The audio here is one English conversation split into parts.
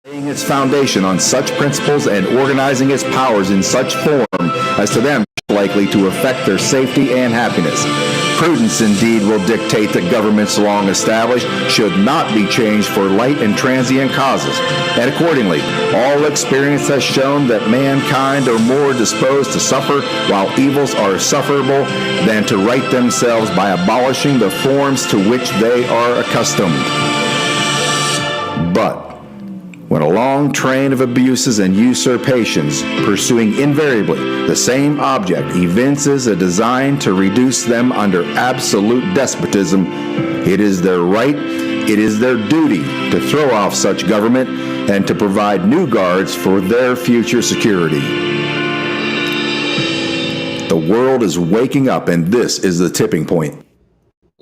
laying its foundation on such principles and organizing its powers in such form as to them likely to affect their safety and happiness. Prudence indeed will dictate that governments long established should not be changed for light and transient causes, and accordingly, all experience has shown that mankind are more disposed to suffer while evils are sufferable than to right themselves by abolishing the forms to which they are accustomed. But when a long train of abuses and usurpations, pursuing invariably the same object, evinces a design to reduce them under absolute despotism, it is their right, it is their duty to throw off such government and to provide new guards for their future security. The world is waking up, and this is the tipping point.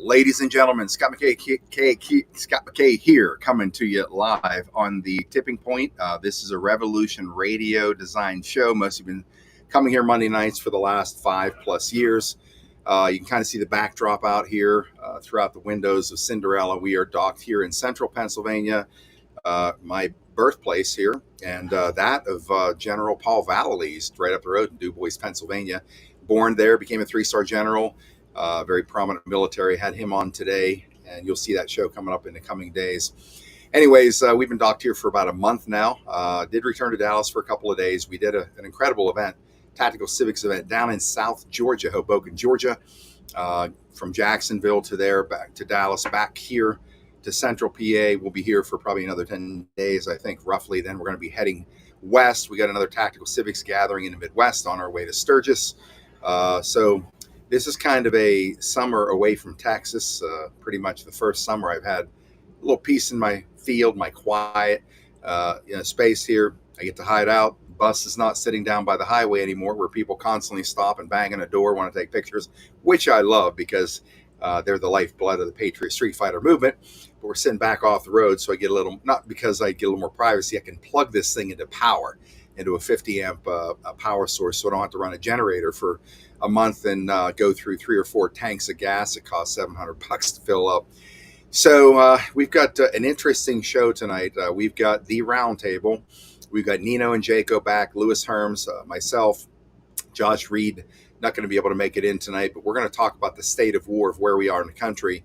Ladies and gentlemen, Scott McKay here, coming to you live on the Tipping Point. This is a Revolution Radio design show. Most of you have been coming here Monday nights for the last 5+ years. You can kind of see the backdrop out here throughout the windows of Cinderella. We are docked here in central Pennsylvania, my birthplace here, and that of General Paul Vallely, right up the road in DuBois, Pennsylvania. Born there, became a 3-star general. Very prominent military. Had him on today, and you'll see that show coming up in the coming days. Anyways, we've been docked here for about a month now. Did return to Dallas for a couple of days. We did an incredible event, Tactical Civics event down in South Georgia, Hoboken, Georgia, from Jacksonville to there, back to Dallas, back here to Central PA. We'll be here for probably another 10 days, I think, roughly. Then we're going to be heading west. We got another Tactical Civics gathering in the Midwest on our way to Sturgis. So this is kind of a summer away from Texas, pretty much the first summer I've had a little peace in my field, my quiet space here. I get to hide out. Bus is not sitting down by the highway anymore where people constantly stop and bang on a door, want to take pictures, which I love because they're the lifeblood of the Patriot Street Fighter movement. But we're sitting back off the road, so I get a little, not because I get a little more privacy, I can plug this thing into power, into a 50 amp power source, so I don't have to run a generator for a month and go through 3 or 4 tanks of gas. It costs $700 to fill up. So we've got an interesting show tonight. We've got the roundtable. We've got Nino and Jaco back, Lewis Herms, myself, Josh Reed, not going to be able to make it in tonight, but we're going to talk about the state of war, of where we are in the country.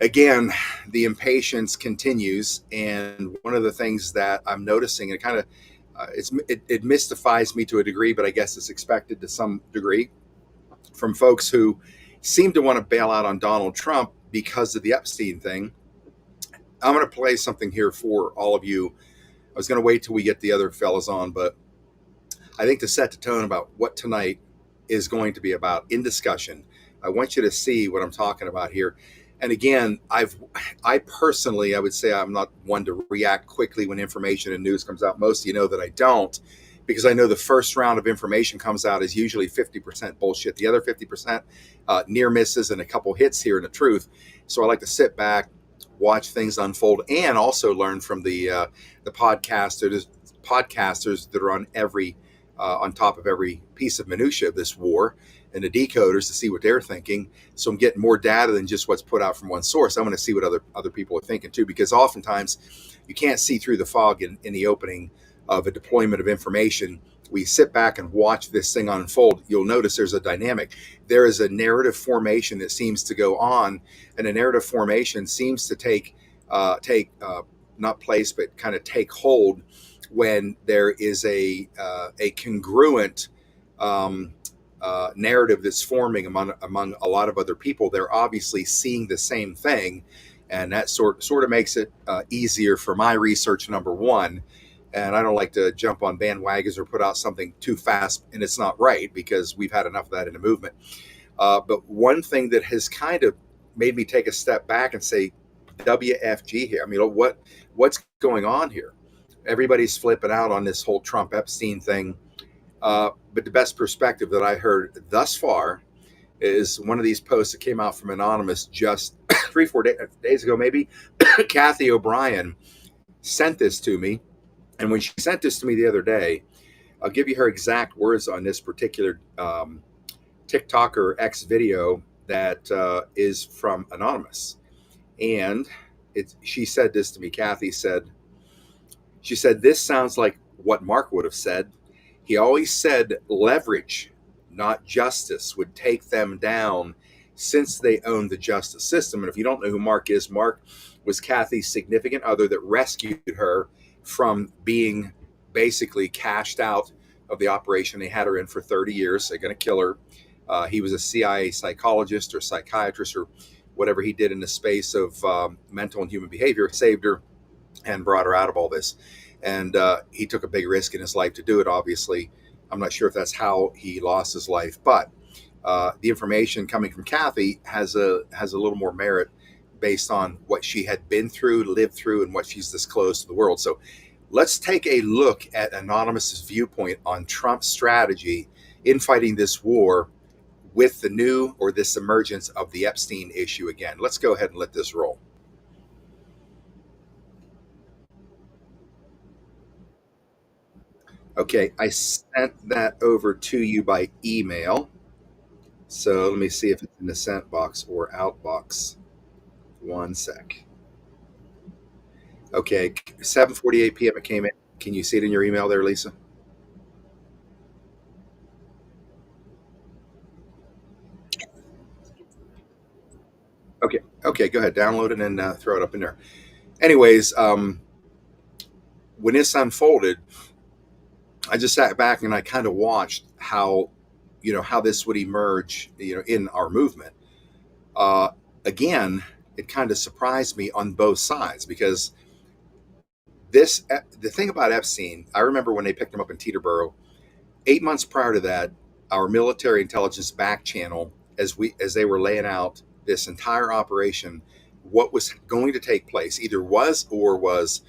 Again, the impatience continues, and one of the things that I'm noticing, and kind of it mystifies me to a degree, but I guess it's expected to some degree, from folks who seem to want to bail out on Donald Trump because of the Epstein thing. I'm going to play something here for all of you. I was going to wait till we get the other fellas on, but I think to set the tone about what tonight is going to be about in discussion, I want you to see what I'm talking about here. And again, I personally, I would say I'm not one to react quickly when information and news comes out. Most of you know that I don't, because I know the first round of information comes out is usually 50% bullshit. The other 50% near misses and a couple hits here in the truth. So I like to sit back, watch things unfold, and also learn from the podcasters that are on top of every piece of minutia of this war, and the decoders to see what they're thinking. So I'm getting more data than just what's put out from one source. I'm going to see what other people are thinking too, because oftentimes you can't see through the fog in the opening of a deployment of information. We sit back and watch this thing unfold. You'll notice there's a dynamic. There is a narrative formation that seems to go on, and a narrative formation seems to take not place, but kind of take hold when there is a congruent narrative that's forming among a lot of other people. They're obviously seeing the same thing, and that sort of makes it easier for my research, number one. And I don't like to jump on bandwagons or put out something too fast and it's not right, because we've had enough of that in the movement. But one thing that has kind of made me take a step back and say, WFG here. I mean, what's going on here? Everybody's flipping out on this whole Trump Epstein thing. But the best perspective that I heard thus far is one of these posts that came out from Anonymous just 3-4 days ago, maybe. Kathy O'Brien sent this to me. And when she sent this to me the other day, I'll give you her exact words on this particular TikTok or X video that is from Anonymous. And she said this to me. Kathy said, She said, this sounds like what Mark would have said. He always said leverage, not justice, would take them down since they owned the justice system. And if you don't know who Mark is, Mark was Kathy's significant other that rescued her from being basically cashed out of the operation they had her in for 30 years. They're going to kill her. He was a CIA psychologist or psychiatrist or whatever he did in the space of mental and human behavior, saved her and brought her out of all this. And he took a big risk in his life to do it, obviously. I'm not sure if that's how he lost his life, but the information coming from Kathy has a little more merit based on what she had been through, lived through, and what she's disclosed to the world. So let's take a look at Anonymous's viewpoint on Trump's strategy in fighting this war with the new or this emergence of the Epstein issue again. Let's go ahead and let this roll. Okay, I sent that over to you by email. So let me see if it's in the sent box or out box. One sec. Okay, 7:48 p.m. it came in. Can you see it in your email there, Lisa? Okay, go ahead, download it and throw it up in there. Anyways, when this unfolded, I just sat back and I kind of watched how this would emerge, in our movement. Again, it kind of surprised me on both sides because the thing about Epstein, I remember when they picked him up in Teterboro, 8 months prior to that, our military intelligence back channel, as they were laying out this entire operation, what was going to take place, either was or was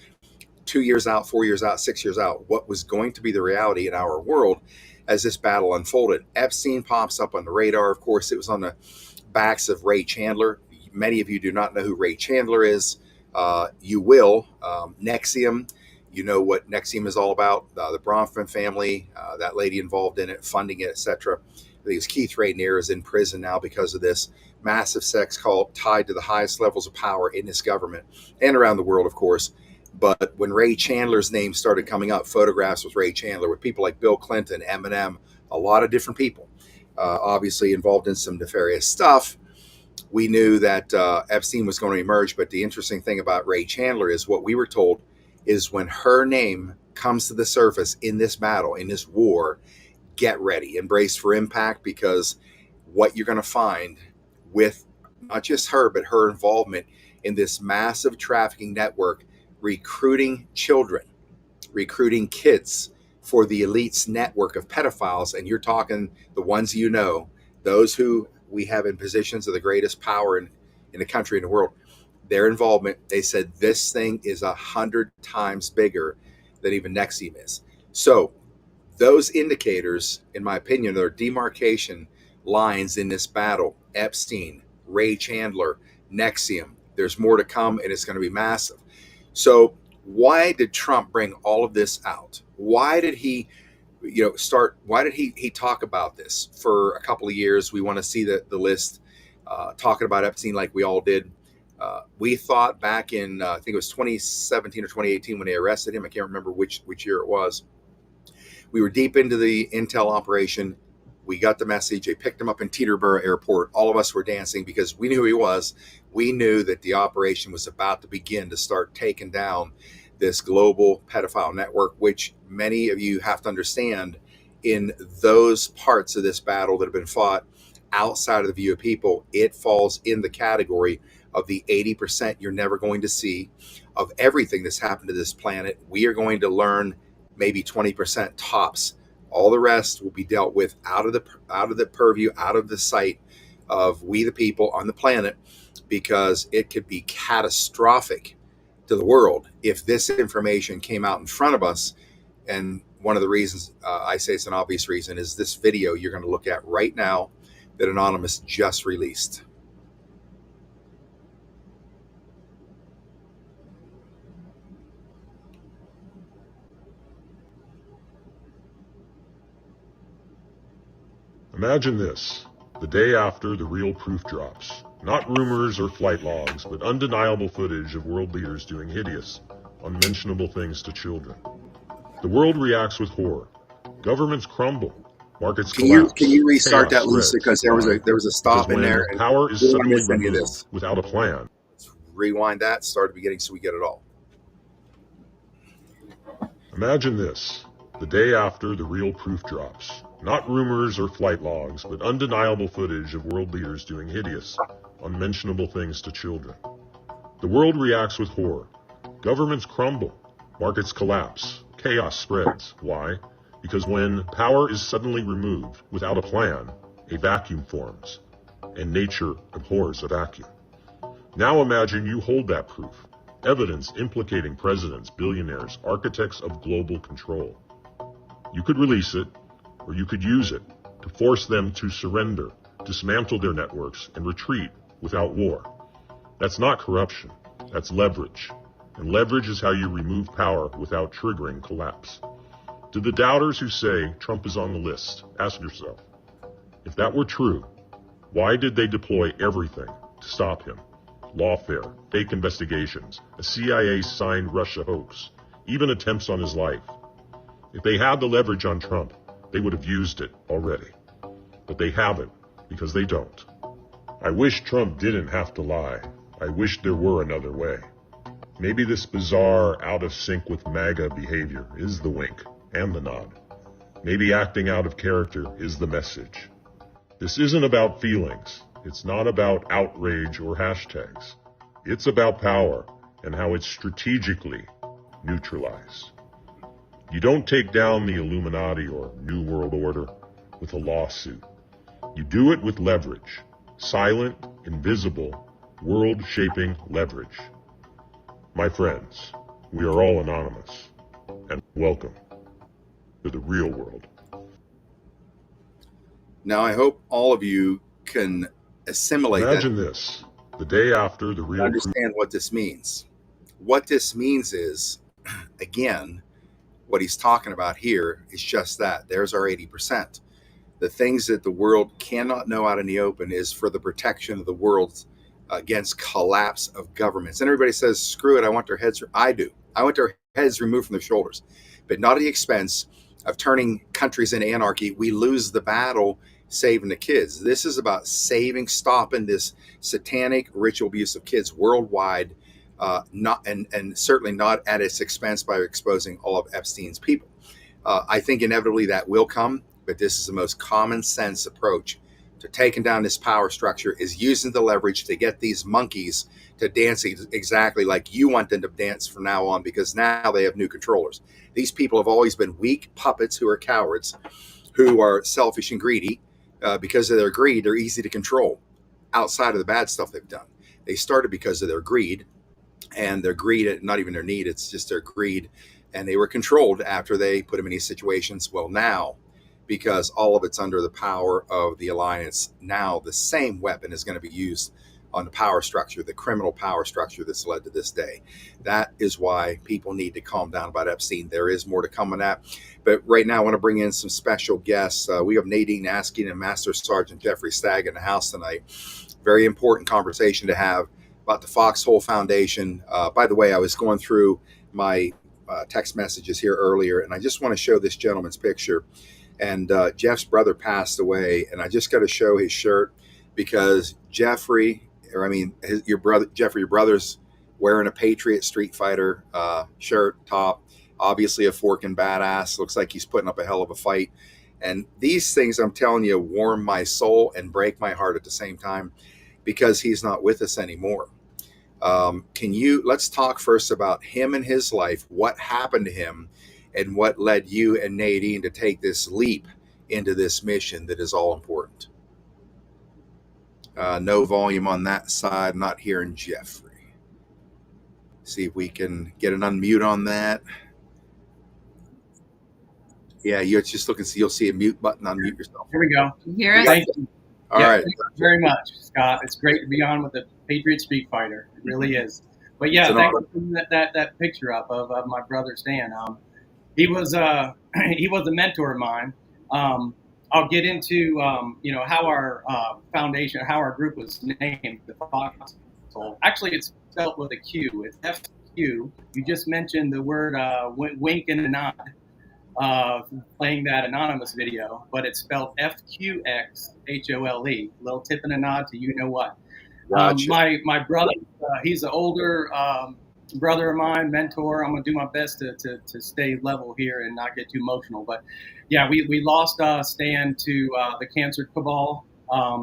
2 years out, 4 years out, 6 years out, what was going to be the reality in our world as this battle unfolded. Epstein pops up on the radar. Of course, it was on the backs of Ray Chandler. Many of you do not know who Ray Chandler is. You will. NXIVM, you know what NXIVM is all about. The Bronfman family, that lady involved in it, funding it, etc. I think it's Keith Raniere is in prison now because of this massive sex cult tied to the highest levels of power in this government and around the world, of course. But when Ray Chandler's name started coming up, photographs with Ray Chandler, with people like Bill Clinton, Eminem, a lot of different people, obviously involved in some nefarious stuff, we knew that Epstein was going to emerge. But the interesting thing about Ray Chandler is what we were told is when her name comes to the surface in this battle, in this war, get ready, embrace for impact, because what you're going to find with not just her, but her involvement in this massive trafficking network, recruiting children, recruiting kids for the elite's network of pedophiles. And you're talking the ones those who we have in positions of the greatest power in the country and the world. Their involvement, they said this thing is 100 times bigger than even NXIVM is. So those indicators, in my opinion, are demarcation lines in this battle. Epstein, Ray Chandler, NXIVM. There's more to come, and it's going to be massive. So why did Trump bring all of this out? Why did he why did he talk about this for a couple of years? We want to see the list talking about Epstein like we all did. We thought back in, I think it was 2017 or 2018 when they arrested him. I can't remember which year it was. We were deep into the intel operation. We got the message. They picked him up in Teterboro Airport. All of us were dancing because we knew who he was. We knew that the operation was about to begin to start taking down this global pedophile network, which many of you have to understand, in those parts of this battle that have been fought outside of the view of people, it falls in the category of the 80% you're never going to see of everything that's happened to this planet. We are going to learn maybe 20% tops. All the rest will be dealt with out of the purview, out of the sight of we the people on the planet, because it could be catastrophic to the world if this information came out in front of us. And one of the reasons I say it's an obvious reason is this video you're going to look at right now that Anonymous just released. Imagine this, the day after the real proof drops. Not rumors or flight logs, but undeniable footage of world leaders doing hideous, unmentionable things to children. The world reacts with horror. Governments crumble. Markets collapse. Can you restart Chaos that, Lisa? spreads. Because there was a stop Because in there, when and power is we don't want to suddenly miss any of removed this. without a plan. Let's rewind that, start at the beginning, so we get it all. Imagine this, the day after the real proof drops. Not rumors or flight logs, but undeniable footage of world leaders doing hideous, unmentionable things to children. The world reacts with horror. Governments crumble. Markets collapse. Chaos spreads. Why? Because when power is suddenly removed without a plan, a vacuum forms, and nature abhors a vacuum. Now imagine you hold that proof, evidence implicating presidents, billionaires, architects of global control. You could release it, or you could use it to force them to surrender, dismantle their networks, and retreat without war. That's not corruption, that's leverage. And leverage is how you remove power without triggering collapse. To the doubters who say Trump is on the list, ask yourself, if that were true, why did they deploy everything to stop him? Lawfare, fake investigations, a CIA-signed Russia hoax, even attempts on his life. If they had the leverage on Trump, they would have used it already. But they haven't, because they don't. I wish Trump didn't have to lie. I wish there were another way. Maybe this bizarre, out of sync with MAGA behavior is the wink and the nod. Maybe acting out of character is the message. This isn't about feelings. It's not about outrage or hashtags. It's about power and how it's strategically neutralized. You don't take down the Illuminati or New World Order with a lawsuit. You do it with leverage. Silent, invisible, world-shaping leverage. My friends, we are all anonymous, and welcome to the real world. Now, I hope all of you can assimilate Imagine that, this, the day after the real understand what this means. What this means is, again, what he's talking about here is just that. There's our 80%. The things that the world cannot know out in the open is for the protection of the world against collapse of governments. And everybody says, screw it, I want their heads. I do. I want their heads removed from their shoulders, but not at the expense of turning countries into anarchy. We lose the battle saving the kids. This is about stopping this satanic ritual abuse of kids worldwide, not and certainly not at its expense by exposing all of Epstein's people. I think inevitably that will come, but this is the most common sense approach to taking down this power structure, is using the leverage to get these monkeys to dance exactly like you want them to dance from now on, because now they have new controllers. These people have always been weak puppets who are cowards, who are selfish and greedy. Because of their greed, they're easy to control outside of the bad stuff they've done. They started because of their greed, and their greed, not even their need, it's just their greed. And they were controlled after they put them in these situations. Well, now, because all of it's under the power of the alliance, now the same weapon is going to be used on the power structure, the criminal power structure that's led to this day. That is why people need to calm down about Epstein. There is more to come on that. But right now, I want to bring in some special guests. We have Nadine Askin and Master Sergeant Jeffrey Stagg in the house tonight. Very important conversation to have about the Foxhole Foundation. By the way, I was going through my text messages here earlier, and I just want to show this gentleman's picture. And Jeff's brother passed away, and I just got to show his shirt because Jeffrey, your brother's wearing a Patriot Street Fighter shirt, top, obviously a forking badass. Looks like he's putting up a hell of a fight. And these things, I'm telling you, warm my soul and break my heart at the same time, because he's not with us anymore. Let's talk first about him and his life, what happened to him, and what led you and Nadine to take this leap into this mission that is all important. No volume on that side, not hearing Jeffrey. See if we can get an unmute on that. Yeah, you're just looking, so you'll see a mute button, unmute yourself. Here we go. You hear us? Thank you. All right. Thank you very much, Scott. It's great to be on with the Patriot Street Fighter. It really is. But yeah, thanks for putting that picture up of my brother Stan. He was a mentor of mine. I'll get into how our foundation, how our group was named, the Foxhole. Actually, it's spelled with a Q. It's FQ. You just mentioned the word wink and a nod, playing that anonymous video, but it's spelled FQXHOLE. Little tip and a nod to you know what. Gotcha. My brother, he's an older brother of mine, mentor. I'm gonna do my best to stay level here and not get too emotional. But yeah, we lost Stan to the cancer cabal.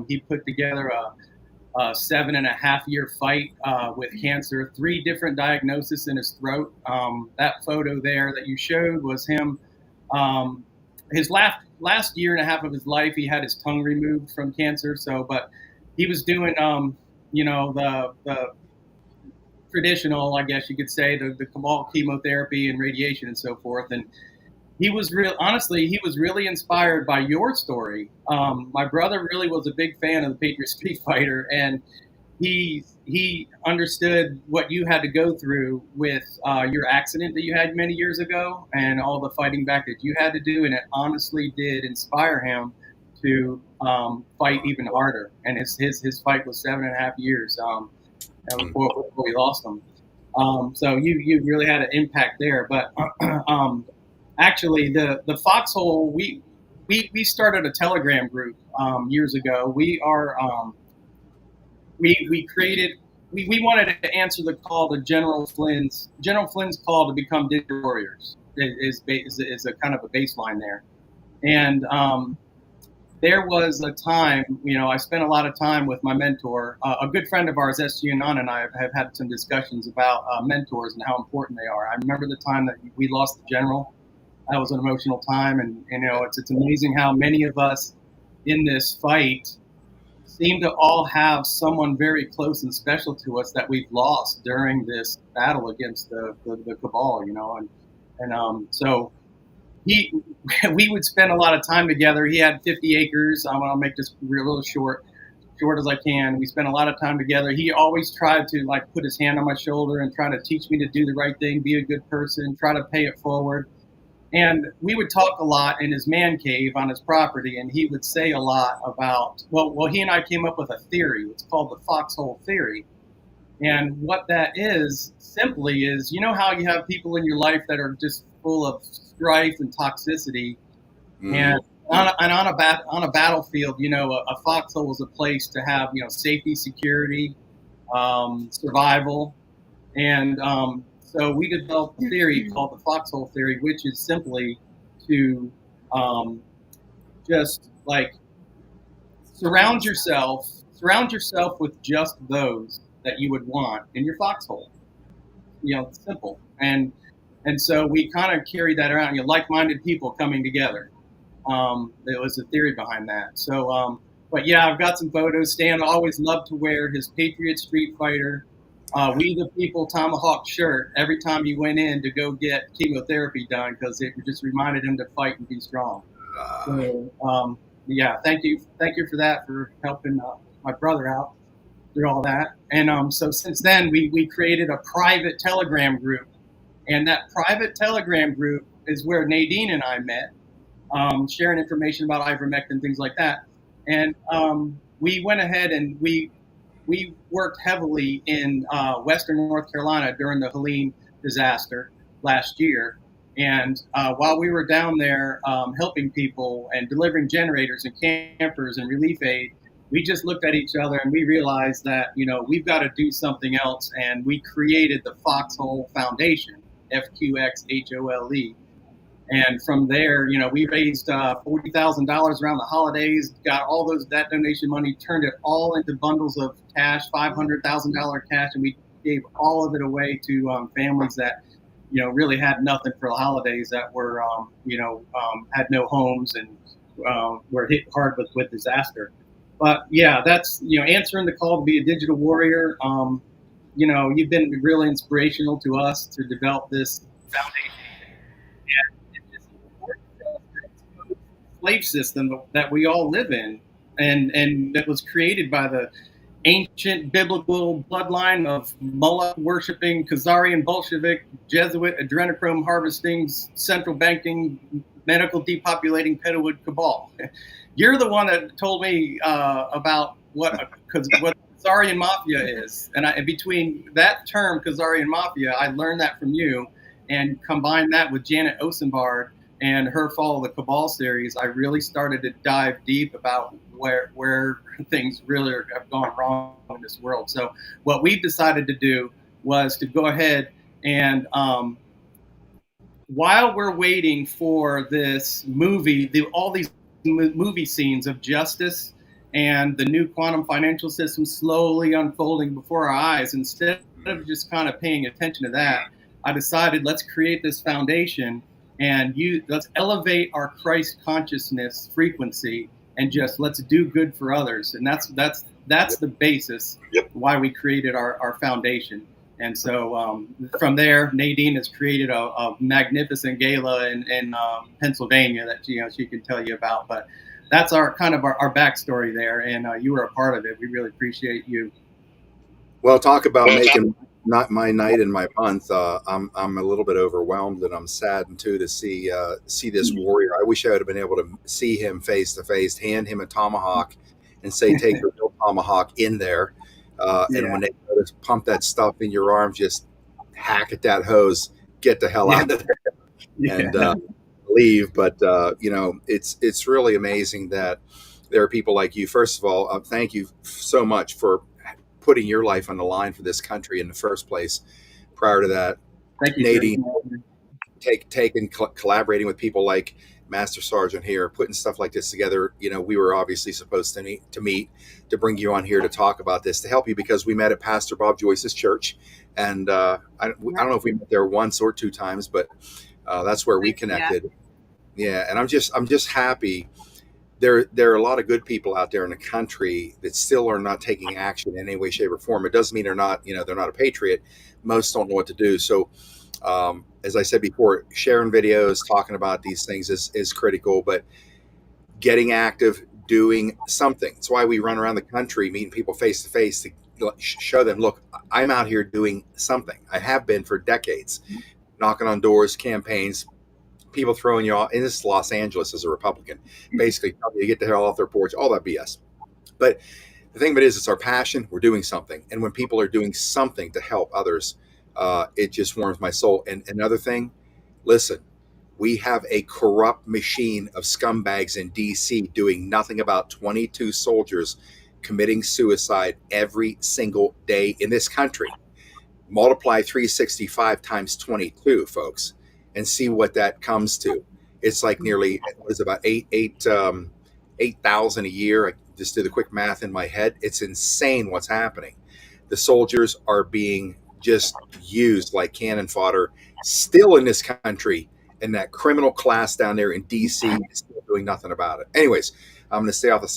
He put together a 7.5-year fight with cancer, 3 different diagnoses in his throat. That photo there that you showed was him. His last year and a half of his life, he had his tongue removed from cancer. So, but he was doing, the traditional, I guess you could say, the cabal chemotherapy and radiation and so forth. And he was honestly, he was really inspired by your story. My brother really was a big fan of the Patriot Street Fighter, and he understood what you had to go through with your accident that you had many years ago and all the fighting back that you had to do. And it honestly did inspire him to fight even harder. And his fight was 7.5 years before we lost him. So you really had an impact there. But actually, the Foxhole, we started a Telegram group years ago. We wanted to answer the call to General Flynn's call to become digital warriors. Is a kind of a baseline there, and there was a time, I spent a lot of time with my mentor, a good friend of ours, S.G. Anand, and I have had some discussions about mentors and how important they are. I remember the time that we lost the general. That was an emotional time, and it's amazing how many of us in this fight seem to all have someone very close and special to us that we've lost during this battle against the cabal, so we would spend a lot of time together. He had 50 acres. I'll make this real short as I can. We spent a lot of time together. He always tried to put his hand on my shoulder and try to teach me to do the right thing, be a good person, try to pay it forward. And we would talk a lot in his man cave on his property, and he would say a lot about, well, he and I came up with a theory. It's called the Foxhole Theory. And what that is, simply is, how you have people in your life that are just full of strife and toxicity. Mm-hmm. And on a battlefield, a foxhole is a place to have, safety, security, survival. And so we developed a theory called the Foxhole Theory, which is simply to just surround yourself with just those that you would want in your foxhole. It's simple. And so we kind of carried that around, like-minded people coming together. There was a theory behind that. So, but yeah, I've got some photos. Stan always loved to wear his Patriot Street Fighter, We the People tomahawk shirt every time he went in to go get chemotherapy done, because it just reminded him to fight and be strong. So, yeah, thank you for that, for helping my brother out through all that. And so since then, we created a private Telegram group. And that private Telegram group is where Nadine and I met, sharing information about ivermectin, things like that. And we went ahead and we worked heavily in Western North Carolina during the Helene disaster last year. And while we were down there helping people and delivering generators and campers and relief aid, we just looked at each other and we realized that, we've got to do something else. And we created the Foxhole Foundation, FQXHOLE. And from there, we raised $40,000 around the holidays, got all that donation money, turned it all into bundles of cash, $500,000 cash, and we gave all of it away to families that, really had nothing for the holidays, that were, had no homes and were hit hard with disaster. But yeah, that's, answering the call to be a digital warrior. You've been really inspirational to us to develop this foundation. Slave system that we all live in, and that was created by the ancient biblical bloodline of Moloch worshipping, Khazarian Bolshevik, Jesuit, adrenochrome harvesting, central banking, medical depopulating Pedowood cabal. You're the one that told me about what Khazarian Mafia is. And between that term, Khazarian Mafia, I learned that from you, and combine that with Janet Osenbard and her Follow the Cabal series, I really started to dive deep about where things really have gone wrong in this world. So what we decided to do was to go ahead and while we're waiting for this movie, all these movie scenes of justice and the new quantum financial system slowly unfolding before our eyes, instead of just kind of paying attention to that, I decided let's create this foundation and let's elevate our Christ consciousness frequency and just let's do good for others. And that's the basis why we created our foundation. And so from there, Nadine has created a magnificent gala in Pennsylvania that she can tell you about. But that's our backstory there, and you were a part of it. We really appreciate you. Well, talk about making not my night and my month. I'm a little bit overwhelmed, and I'm saddened too to see this warrior. I wish I would have been able to see him face to face, hand him a tomahawk, and say, "Take the real tomahawk in there." And when they pump that stuff in your arm, just hack at that hose, get the hell out of there, and leave. But it's really amazing that there are people like you. First of all, thank you so much for putting your life on the line for this country in the first place. Prior to that, thank you, Nadine, collaborating with people like Master Sergeant here, putting stuff like this together. We were obviously supposed to meet to bring you on here to talk about this, to help you, because we met at Pastor Bob Joyce's church, and I don't know if we met there once or two times, but that's where we connected. Yeah, and I'm just happy. There are a lot of good people out there in the country that still are not taking action in any way, shape, or form. It doesn't mean they're not a patriot. Most don't know what to do. So as I said before, sharing videos, talking about these things is critical, but getting active, doing something. That's why we run around the country, meeting people face to face to show them, look, I'm out here doing something. I have been for decades, knocking on doors, campaigns, people throwing you off. And this is Los Angeles as a Republican, basically telling you to get the hell off their porch, all that BS. But the thing of it is, it's our passion. We're doing something. And when people are doing something to help others, it just warms my soul. And another thing, listen, we have a corrupt machine of scumbags in DC doing nothing about 22 soldiers committing suicide every single day in this country. Multiply 365 times 22, folks, and see what that comes to. It's like nearly, what is it, about 8,000 a year. I just did the quick math in my head. It's insane what's happening. The soldiers are being just used like cannon fodder still in this country, and that criminal class down there in DC is still doing nothing about it. Anyways, I'm going to stay off of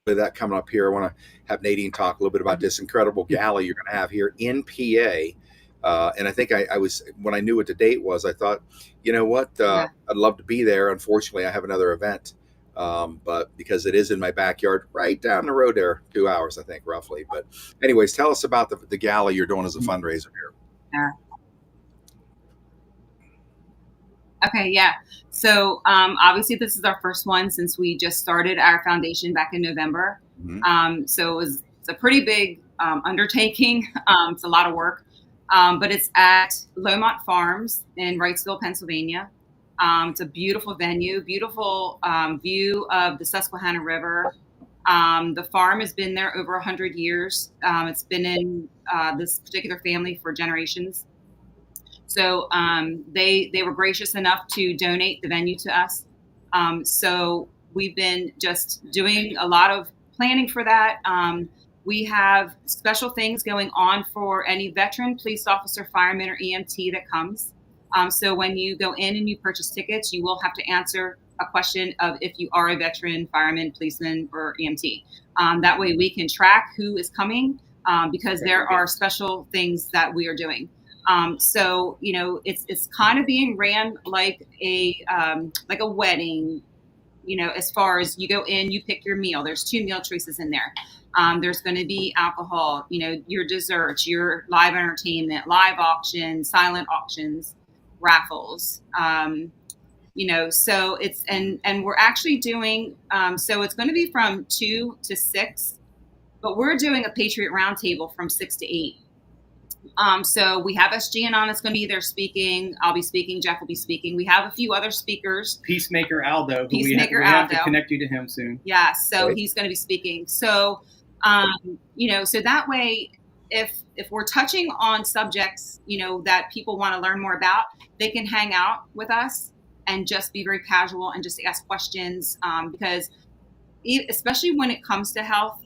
that coming up here. I want to have Nadine talk a little bit about this incredible gala you're going to have here in PA. And I think I was, when I knew what the date was, I thought, you know what, I'd love to be there. Unfortunately, I have another event, but because it is in my backyard, right down the road there, 2 hours, I think, roughly. But anyways, tell us about the gala you're doing as a fundraiser here. Okay, yeah. So obviously this is our first one since we just started our foundation back in November. Mm-hmm. So it's a pretty big undertaking. It's a lot of work, but it's at Lomont Farms in Wrightsville, Pennsylvania. It's a beautiful venue, beautiful view of the Susquehanna River. The farm has been there over 100 years. It's been in this particular family for generations. So they were gracious enough to donate the venue to us. So we've been just doing a lot of planning for that. We have special things going on for any veteran, police officer, fireman, or EMT that comes. So when you go in and you purchase tickets, you will have to answer a question of if you are a veteran, fireman, policeman, or EMT. That way we can track who is coming because there are special things that we are doing. So, you know, it's kind of being ran like a wedding, you know, as far as you go in, you pick your meal. There's 2 meal choices in there. There's going to be alcohol, you know, your desserts, your live entertainment, live auctions, silent auctions, raffles, you know, so and we're actually doing, so it's going to be from 2 to 6. but we're doing a Patriot Roundtable from 6 to 8. So we have SGN on that's going to be there speaking. I'll be speaking. Jeff will be speaking. We have a few other speakers. Peacemaker Aldo. Peacemaker we have to Aldo. connect you to him soon. Yeah, so he's going to be speaking. So, so that way, if we're touching on subjects, that people want to learn more about, they can hang out with us and just be very casual and just ask questions, because especially when it comes to health,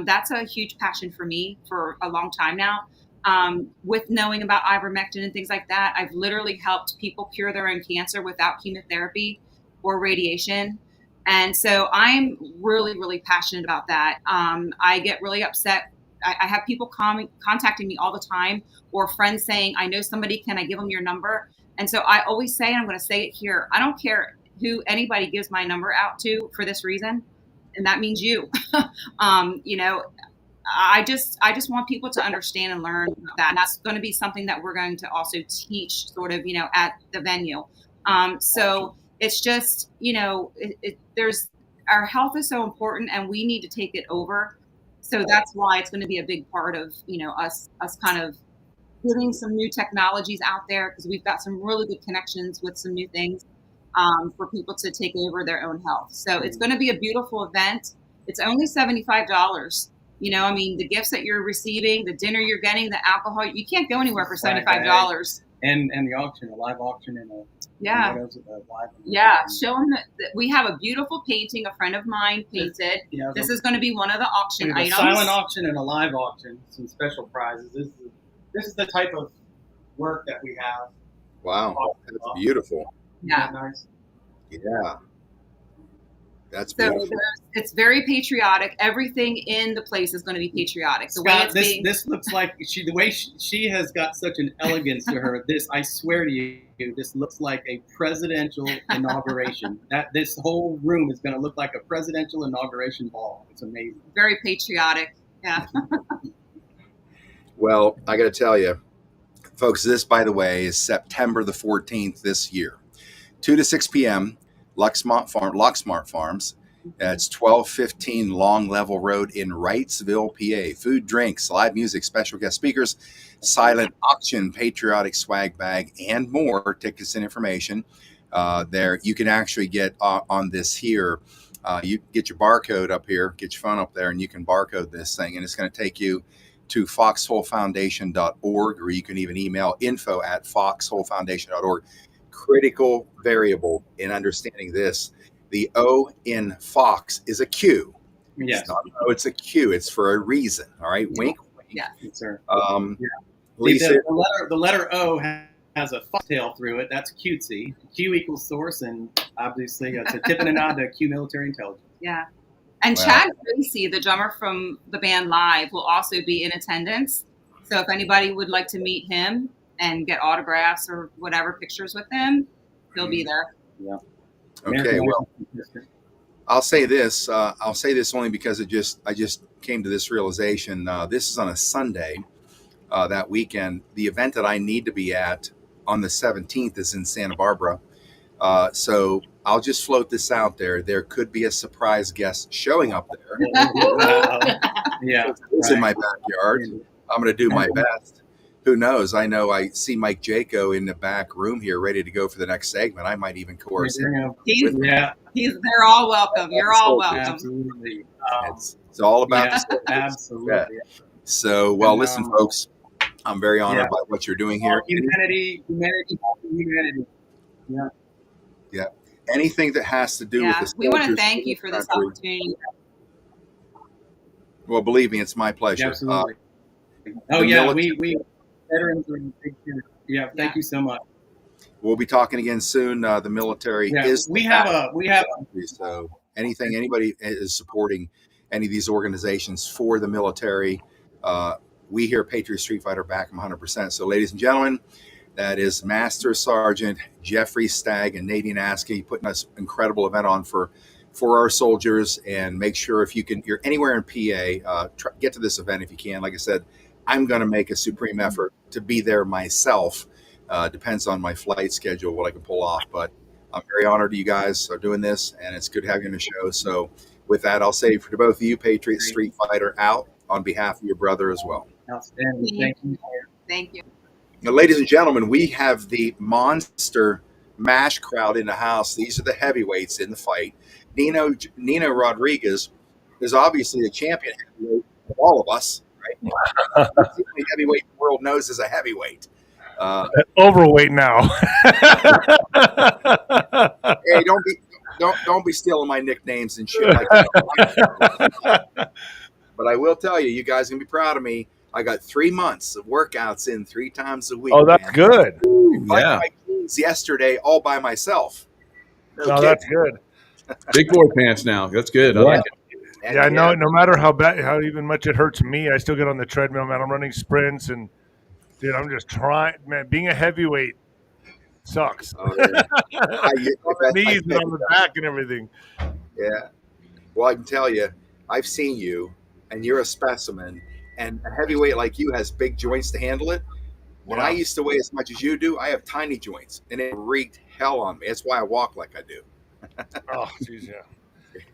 that's a huge passion for me for a long time now. With knowing about ivermectin and things like that, I've literally helped people cure their own cancer without chemotherapy or radiation. And so I'm really, really passionate about that. I get really upset. I have people contacting me all the time, or friends saying, I know somebody, can I give them your number? And so I always say, and I'm going to say it here, I don't care who anybody gives my number out to for this reason. And that means you. I just want people to understand and learn that. And that's going to be something that we're going to also teach sort of, at the venue. So it's just, there's, our health is so important and we need to take it over. So that's why it's going to be a big part of, us kind of getting some new technologies out there, because we've got some really good connections with some new things for people to take over their own health. So it's going to be a beautiful event. It's only $75. The gifts that you're receiving, the dinner you're getting, the alcohol, you can't go anywhere for $75. And the auction, a live auction, and show them that we have a beautiful painting a friend of mine painted. This is going to be one of the auction items. A silent auction and a live auction, some special prizes. This is the type of work that we have. Wow, that's beautiful. Yeah. Nice. Yeah. That's so beautiful. It's very patriotic. Everything in the place is going to be patriotic. The Scott, way this looks like the way she has got such an elegance to her. This, I swear to you, this looks like a presidential inauguration. This whole room is going to look like a presidential inauguration ball. It's amazing. Very patriotic. Yeah. Well, I got to tell you, folks, this, by the way, is September the 14th this year, 2 to 6 p.m. Luxmart Farms. It's 1215 Long Level Road in Wrightsville, PA. Food, drinks, live music, special guest speakers, silent auction, patriotic swag bag, and more. Tickets and information there. You can actually get on this here. You get your barcode up here, get your phone up there, and you can barcode this thing, and it's going to take you to foxholefoundation.org, or you can even email info@foxholefoundation.org. Critical variable in understanding this: the O in Fox is a Q. Yes. It's not an O, it's a Q. It's for a reason. All right. Wink, wink. Yeah. Yes, sir. Lisa, the letter O has a foxtail through it. That's cutesy. Q equals source, and obviously it's a tip and a nod to Q Military Intelligence. Yeah. And Wow. Chad Gracie, the drummer from the band Live, will also be in attendance. So if anybody would like to meet him and get autographs or whatever, pictures with him, he'll be there. Yeah. okay. Well, I'll say this. I'll say this only because I just came to this realization. This is on a Sunday. That weekend, the event that I need to be at on the 17th is in Santa Barbara. So I'll just float this out there. There could be a surprise guest showing up there. Yeah. It's in my backyard. I'm going to do my best. Who knows? I know I see Mike Jaco in the back room here ready to go for the next segment. I might even coerce him. They're all welcome. You're all welcome. Absolutely. It's all about the absolutely. Yeah. So, well, listen, folks, I'm very honored by what you're doing here. Humanity. Yeah. Anything that has to do with the we want to soldiers thank you in for the this country. opportunity. Well, believe me, it's my pleasure. Absolutely. We veterans are in big deal. Yeah, thank you so much. We'll be talking again soon. The military is. We have a. So anybody is supporting any of these organizations for the military, we here at Patriot Street Fighter back them 100%. So, ladies and gentlemen, that is Master Sergeant Jeffrey Stagg and Nadine Askey putting us an incredible event on for our soldiers. And make sure if you're anywhere in PA, get to this event if you can. Like I said, I'm going to make a supreme effort to be there myself. Depends on my flight schedule, what I can pull off. But I'm very honored you guys are doing this, and it's good having you on the show. So with that, I'll say for both of you, Patriot Street Fighter out. on behalf of your brother as well. Outstanding. Thank you. Thank you. Now, ladies and gentlemen, we have the Monster Mash crowd in the house. These are the heavyweights in the fight. Nino Rodriguez is obviously the champion heavyweight of all of us, right? He's the only heavyweight the world knows is a heavyweight. Overweight now. Hey, don't be stealing my nicknames and shit like that. But I will tell you, you guys can be proud of me. I got 3 months of workouts in 3 times a week. Oh, that's man. good. Yeah. My jeans yesterday all by myself. No, that's good. Big boy pants now. That's good. I like it. And Yeah, no matter how bad, how even much it hurts me, I still get on the treadmill, man. I'm running sprints, and dude, I'm just trying, man. Being a heavyweight sucks. Oh, yeah. On the knees and on the back and everything. Yeah. Well, I can tell you, I've seen you, and you're a specimen. And a heavyweight like you has big joints to handle it. When I used to weigh as much as you do, I have tiny joints, and it wreaked hell on me. That's why I walk like I do. Oh, jeez, yeah.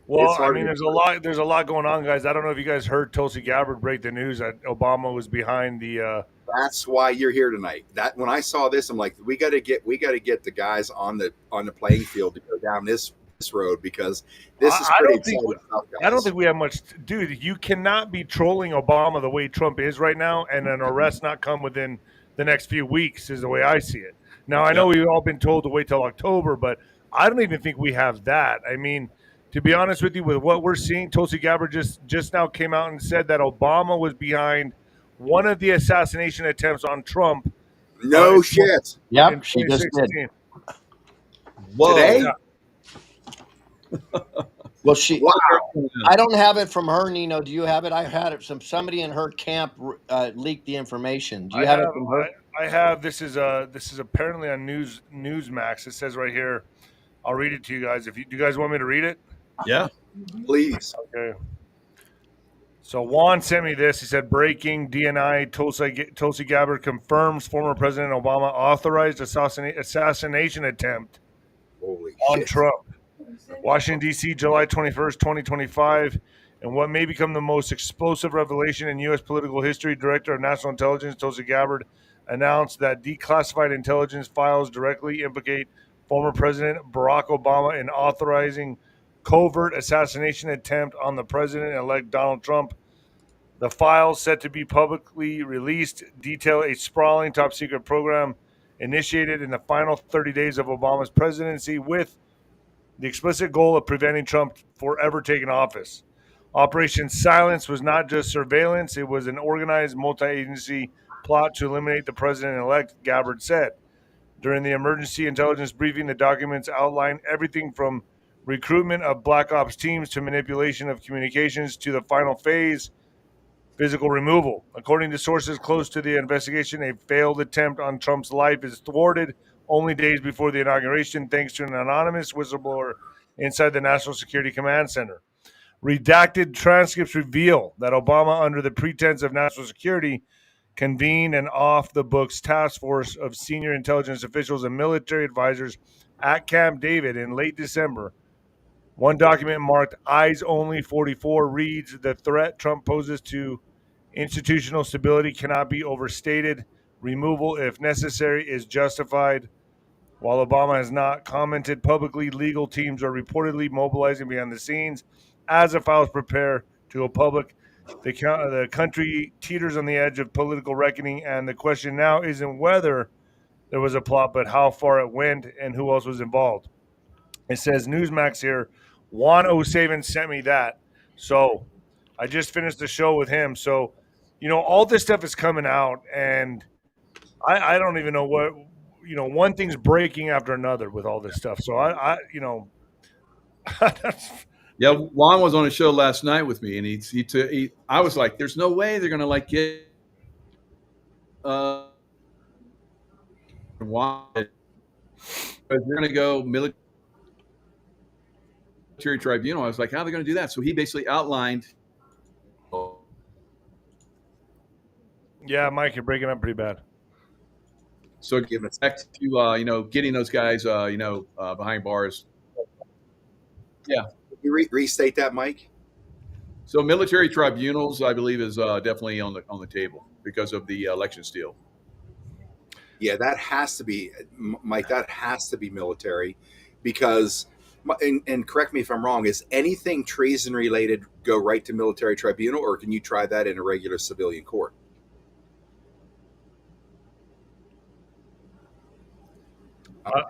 Well, I mean, there's a lot going on, guys. I don't know if you guys heard Tulsi Gabbard break the news that Obama was behind the. That's why you're here tonight. That when I saw this, I'm like, we got to get the guys on the playing field to go down this road, because this is pretty exciting stuff, guys. I don't think we have much, dude. You cannot be trolling Obama the way Trump is right now, and an arrest not come within the next few weeks, is the way I see it. Now, I know we've all been told to wait till October, but I don't even think we have that. I mean, to be honest with you, with what we're seeing, Tulsi Gabbard just now came out and said that Obama was behind one of the assassination attempts on Trump. No shit. Yep, she just did. Whoa. Today? Yeah. Well, Wow. I don't have it from her, Nino. Do you have it? I had it from somebody in her camp leaked the information. Do you have it from her? I have. This is apparently on Newsmax. It says right here. I'll read it to you guys. Do you guys want me to read it? Yeah. Please. Okay. So Juan sent me this. He said, breaking DNI, Tulsi Gabbard confirms former President Obama authorized assassination attempt on shit. Trump. Washington, D.C., July 21st, 2025. And what may become the most explosive revelation in U.S. political history, Director of National Intelligence Tulsi Gabbard announced that declassified intelligence files directly implicate former President Barack Obama in authorizing covert assassination attempt on the president-elect Donald Trump. The files, set to be publicly released, detail a sprawling top-secret program initiated in the final 30 days of Obama's presidency with the explicit goal of preventing Trump forever taking office. Operation Silence was not just surveillance, it was an organized multi-agency plot to eliminate the president-elect, Gabbard said. During the emergency intelligence briefing, the documents outlined everything from recruitment of black ops teams to manipulation of communications to the final phase, physical removal. According to sources close to the investigation, a failed attempt on Trump's life is thwarted only days before the inauguration, thanks to an anonymous whistleblower inside the National Security Command Center. Redacted transcripts reveal that Obama, under the pretense of national security, convened an off-the-books task force of senior intelligence officials and military advisors at Camp David in late December. One document marked Eyes Only 44 reads, the threat Trump poses to institutional stability cannot be overstated. Removal, if necessary, is justified. While Obama has not commented publicly, legal teams are reportedly mobilizing behind the scenes as the files prepare to go public. The country teeters on the edge of political reckoning, and the question now isn't whether there was a plot, but how far it went and who else was involved. It says Newsmax here. Juan O'Savin sent me that. So I just finished the show with him. So, all this stuff is coming out, and I don't even know what, one thing's breaking after another with all this stuff. So Yeah, Juan was on a show last night with me, and I was like, "There's no way they're gonna get Juan, because they're gonna go military tribunal." I was like, "How are they gonna do that?" So he basically outlined. Yeah, Mike, you're breaking up pretty bad. So give it back to getting those guys behind bars. Yeah. Can you restate that, Mike? So military tribunals, I believe, is definitely on the table because of the election steal. Yeah, that has to be, Mike. That has to be military, because, and correct me if I'm wrong. Is anything treason related go right to military tribunal, or can you try that in a regular civilian court?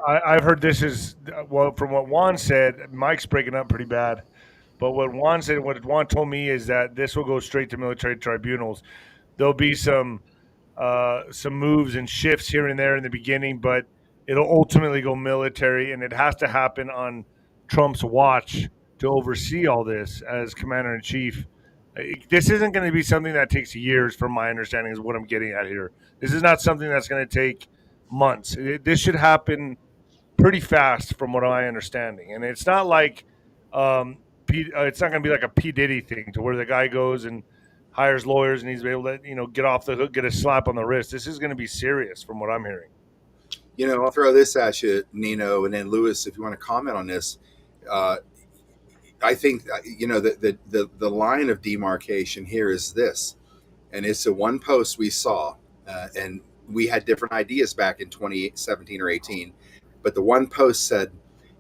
I've heard this is, well, from what Juan said, Mike's breaking up pretty bad. But what Juan said, what Juan told me is that this will go straight to military tribunals. There'll be some moves and shifts here and there in the beginning, but it'll ultimately go military, and it has to happen on Trump's watch to oversee all this as commander in chief. This isn't going to be something that takes years, from my understanding, is what I'm getting at here. This is not something that's going to take months. This should happen pretty fast, from what I understanding. And it's not like it's not going to be like a P Diddy thing, to where the guy goes and hires lawyers and he's able to get off the hook, get a slap on the wrist. This is going to be serious, from what I'm hearing. I'll throw this at you, Nino, and then Lewis, if you want to comment on this. I think the line of demarcation here is this, and it's the one post we saw, and we had different ideas back in 2017 or 18, but the one post said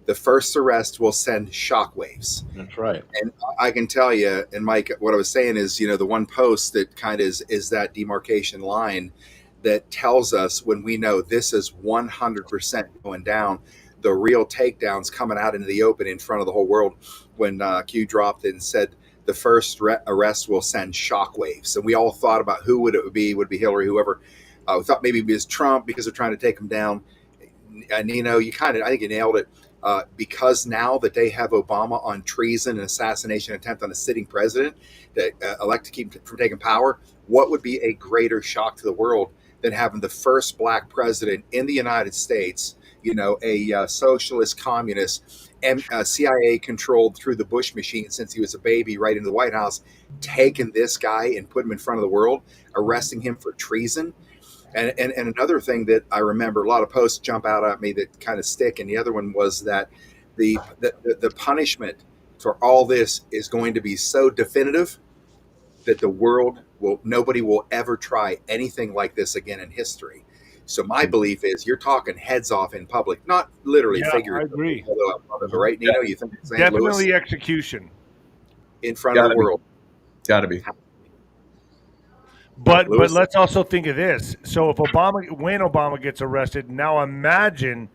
the first arrest will send shockwaves. That's right. And I can tell you, and Mike, what I was saying is, the one post that kind of is that demarcation line that tells us when we know this is 100% going down, the real takedowns coming out into the open in front of the whole world, when Q dropped it and said the first arrest will send shockwaves. And we all thought about who would it be? Would it be Hillary, whoever? We thought maybe it was Trump because they're trying to take him down. Nino, I think you nailed it. Because now that they have Obama on treason and assassination attempt on a sitting president that elect to keep from taking power, what would be a greater shock to the world than having the first black president in the United States, a socialist communist, and CIA controlled through the Bush machine since he was a baby, right into the White House, taking this guy and put him in front of the world, arresting him for treason. And another thing that I remember, a lot of posts jump out at me that kind of stick, and the other one was that the punishment for all this is going to be so definitive that nobody will ever try anything like this again in history. So my belief is you're talking heads off in public, not literally figuratively. I agree. Right, Nino? You think St. Definitely Louis execution in front of the world? Got to be. But let's also think of this. So when Obama gets arrested, now imagine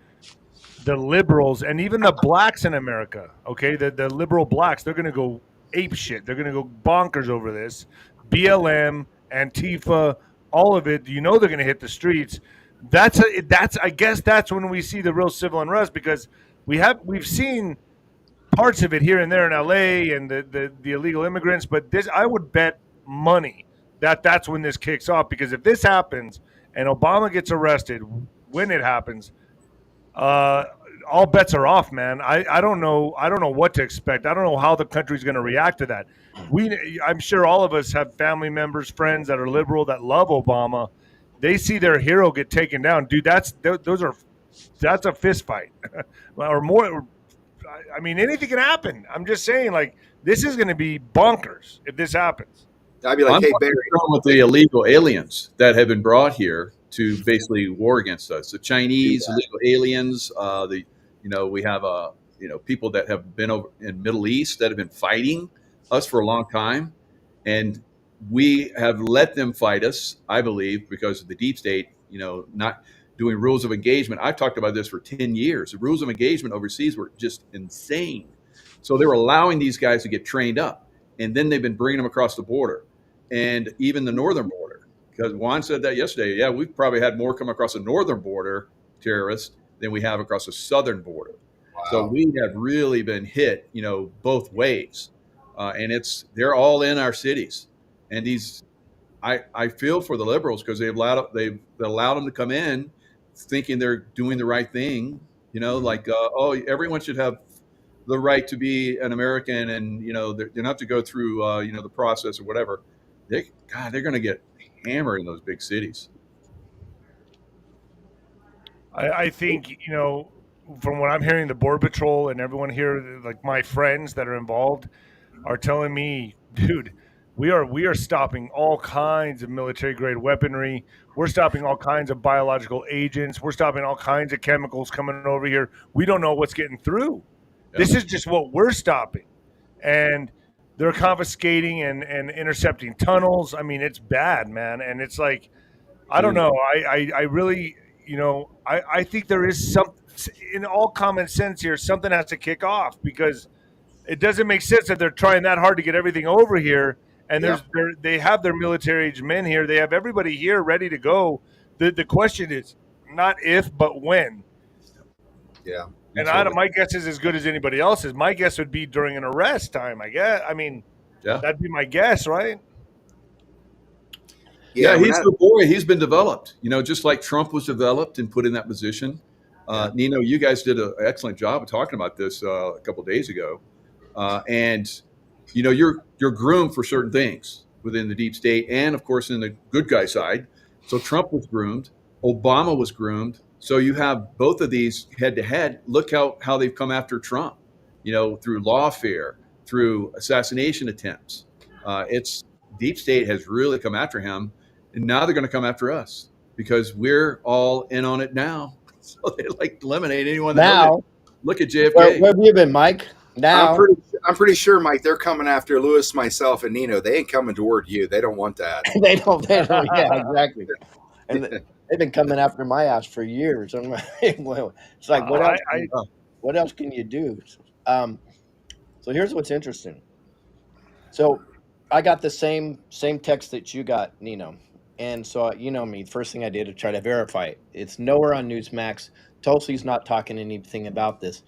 the liberals and even the blacks in America, okay? The liberal blacks, they're going to go ape shit. They're going to go bonkers over this. BLM, Antifa, all of it, they're going to hit the streets. I guess that's when we see the real civil unrest, because we've seen parts of it here and there in LA and the illegal immigrants, but I would bet money that's when this kicks off, because if this happens and Obama gets arrested when it happens, all bets are off, man. I don't know what to expect. I don't know how the country's going to react to that. I'm sure all of us have family members, friends that are liberal that love Obama. They see their hero get taken down, dude. That's a fist fight, or more. I mean, anything can happen. I'm just saying, like, this is going to be bonkers if this happens. I'd be like, hey, Barry, with the illegal aliens that have been brought here to basically war against us, the Chinese illegal aliens, we have people that have been over in Middle East that have been fighting us for a long time, and we have let them fight us, I believe, because of the deep state, not doing rules of engagement. I've talked about this for 10 years. The rules of engagement overseas were just insane. So they were allowing these guys to get trained up, and then they've been bringing them across the border, and even the northern border. Because Juan said that yesterday. Yeah, we've probably had more come across the northern border terrorists than we have across the southern border. Wow. So we have really been hit, both ways, and they're all in our cities. And I feel for the liberals, because they've allowed them to come in, thinking they're doing the right thing. Everyone should have the right to be an American, and they don't have to go through the process or whatever. They're going to get hammered in those big cities. I think, from what I'm hearing, the Border Patrol and everyone here, like my friends that are involved, are telling me, dude, we are stopping all kinds of military grade weaponry. We're stopping all kinds of biological agents. We're stopping all kinds of chemicals coming over here. We don't know what's getting through. Yeah. This is just what we're stopping. And they're confiscating and intercepting tunnels. I mean, it's bad, man. And it's like, I don't know. I really, I think there is some, in all common sense here, something has to kick off, because it doesn't make sense that they're trying that hard to get everything over here. And they have their military age men here. They have everybody here ready to go. The question is not if, but when. Yeah. And my guess is as good as anybody else's. My guess would be during an arrest time, I guess. I mean, that'd be my guess, right? Yeah, he's the boy. He's been developed, just like Trump was developed and put in that position. Nino, you guys did an excellent job of talking about this a couple of days ago. And you're groomed for certain things within the deep state, and of course in the good guy side. So Trump was groomed, Obama was groomed. So you have both of these head to head. Look how they've come after Trump, through lawfare, through assassination attempts. It's deep state has really come after him, and now they're going to come after us because we're all in on it now. So they like to eliminate anyone. Now, look at JFK. Where have you been, Mike? Now, I'm pretty sure, Mike, they're coming after Lewis, myself, and Nino. They ain't coming toward you. They don't want that. they don't. Yeah, exactly. And they've been coming after my ass for years. I'm like, well, it's like, what else can you do? So here's what's interesting. So I got the same text that you got, Nino. And so, me, first thing I did to try to verify it. It's nowhere on Newsmax. Tulsi's not talking anything about this.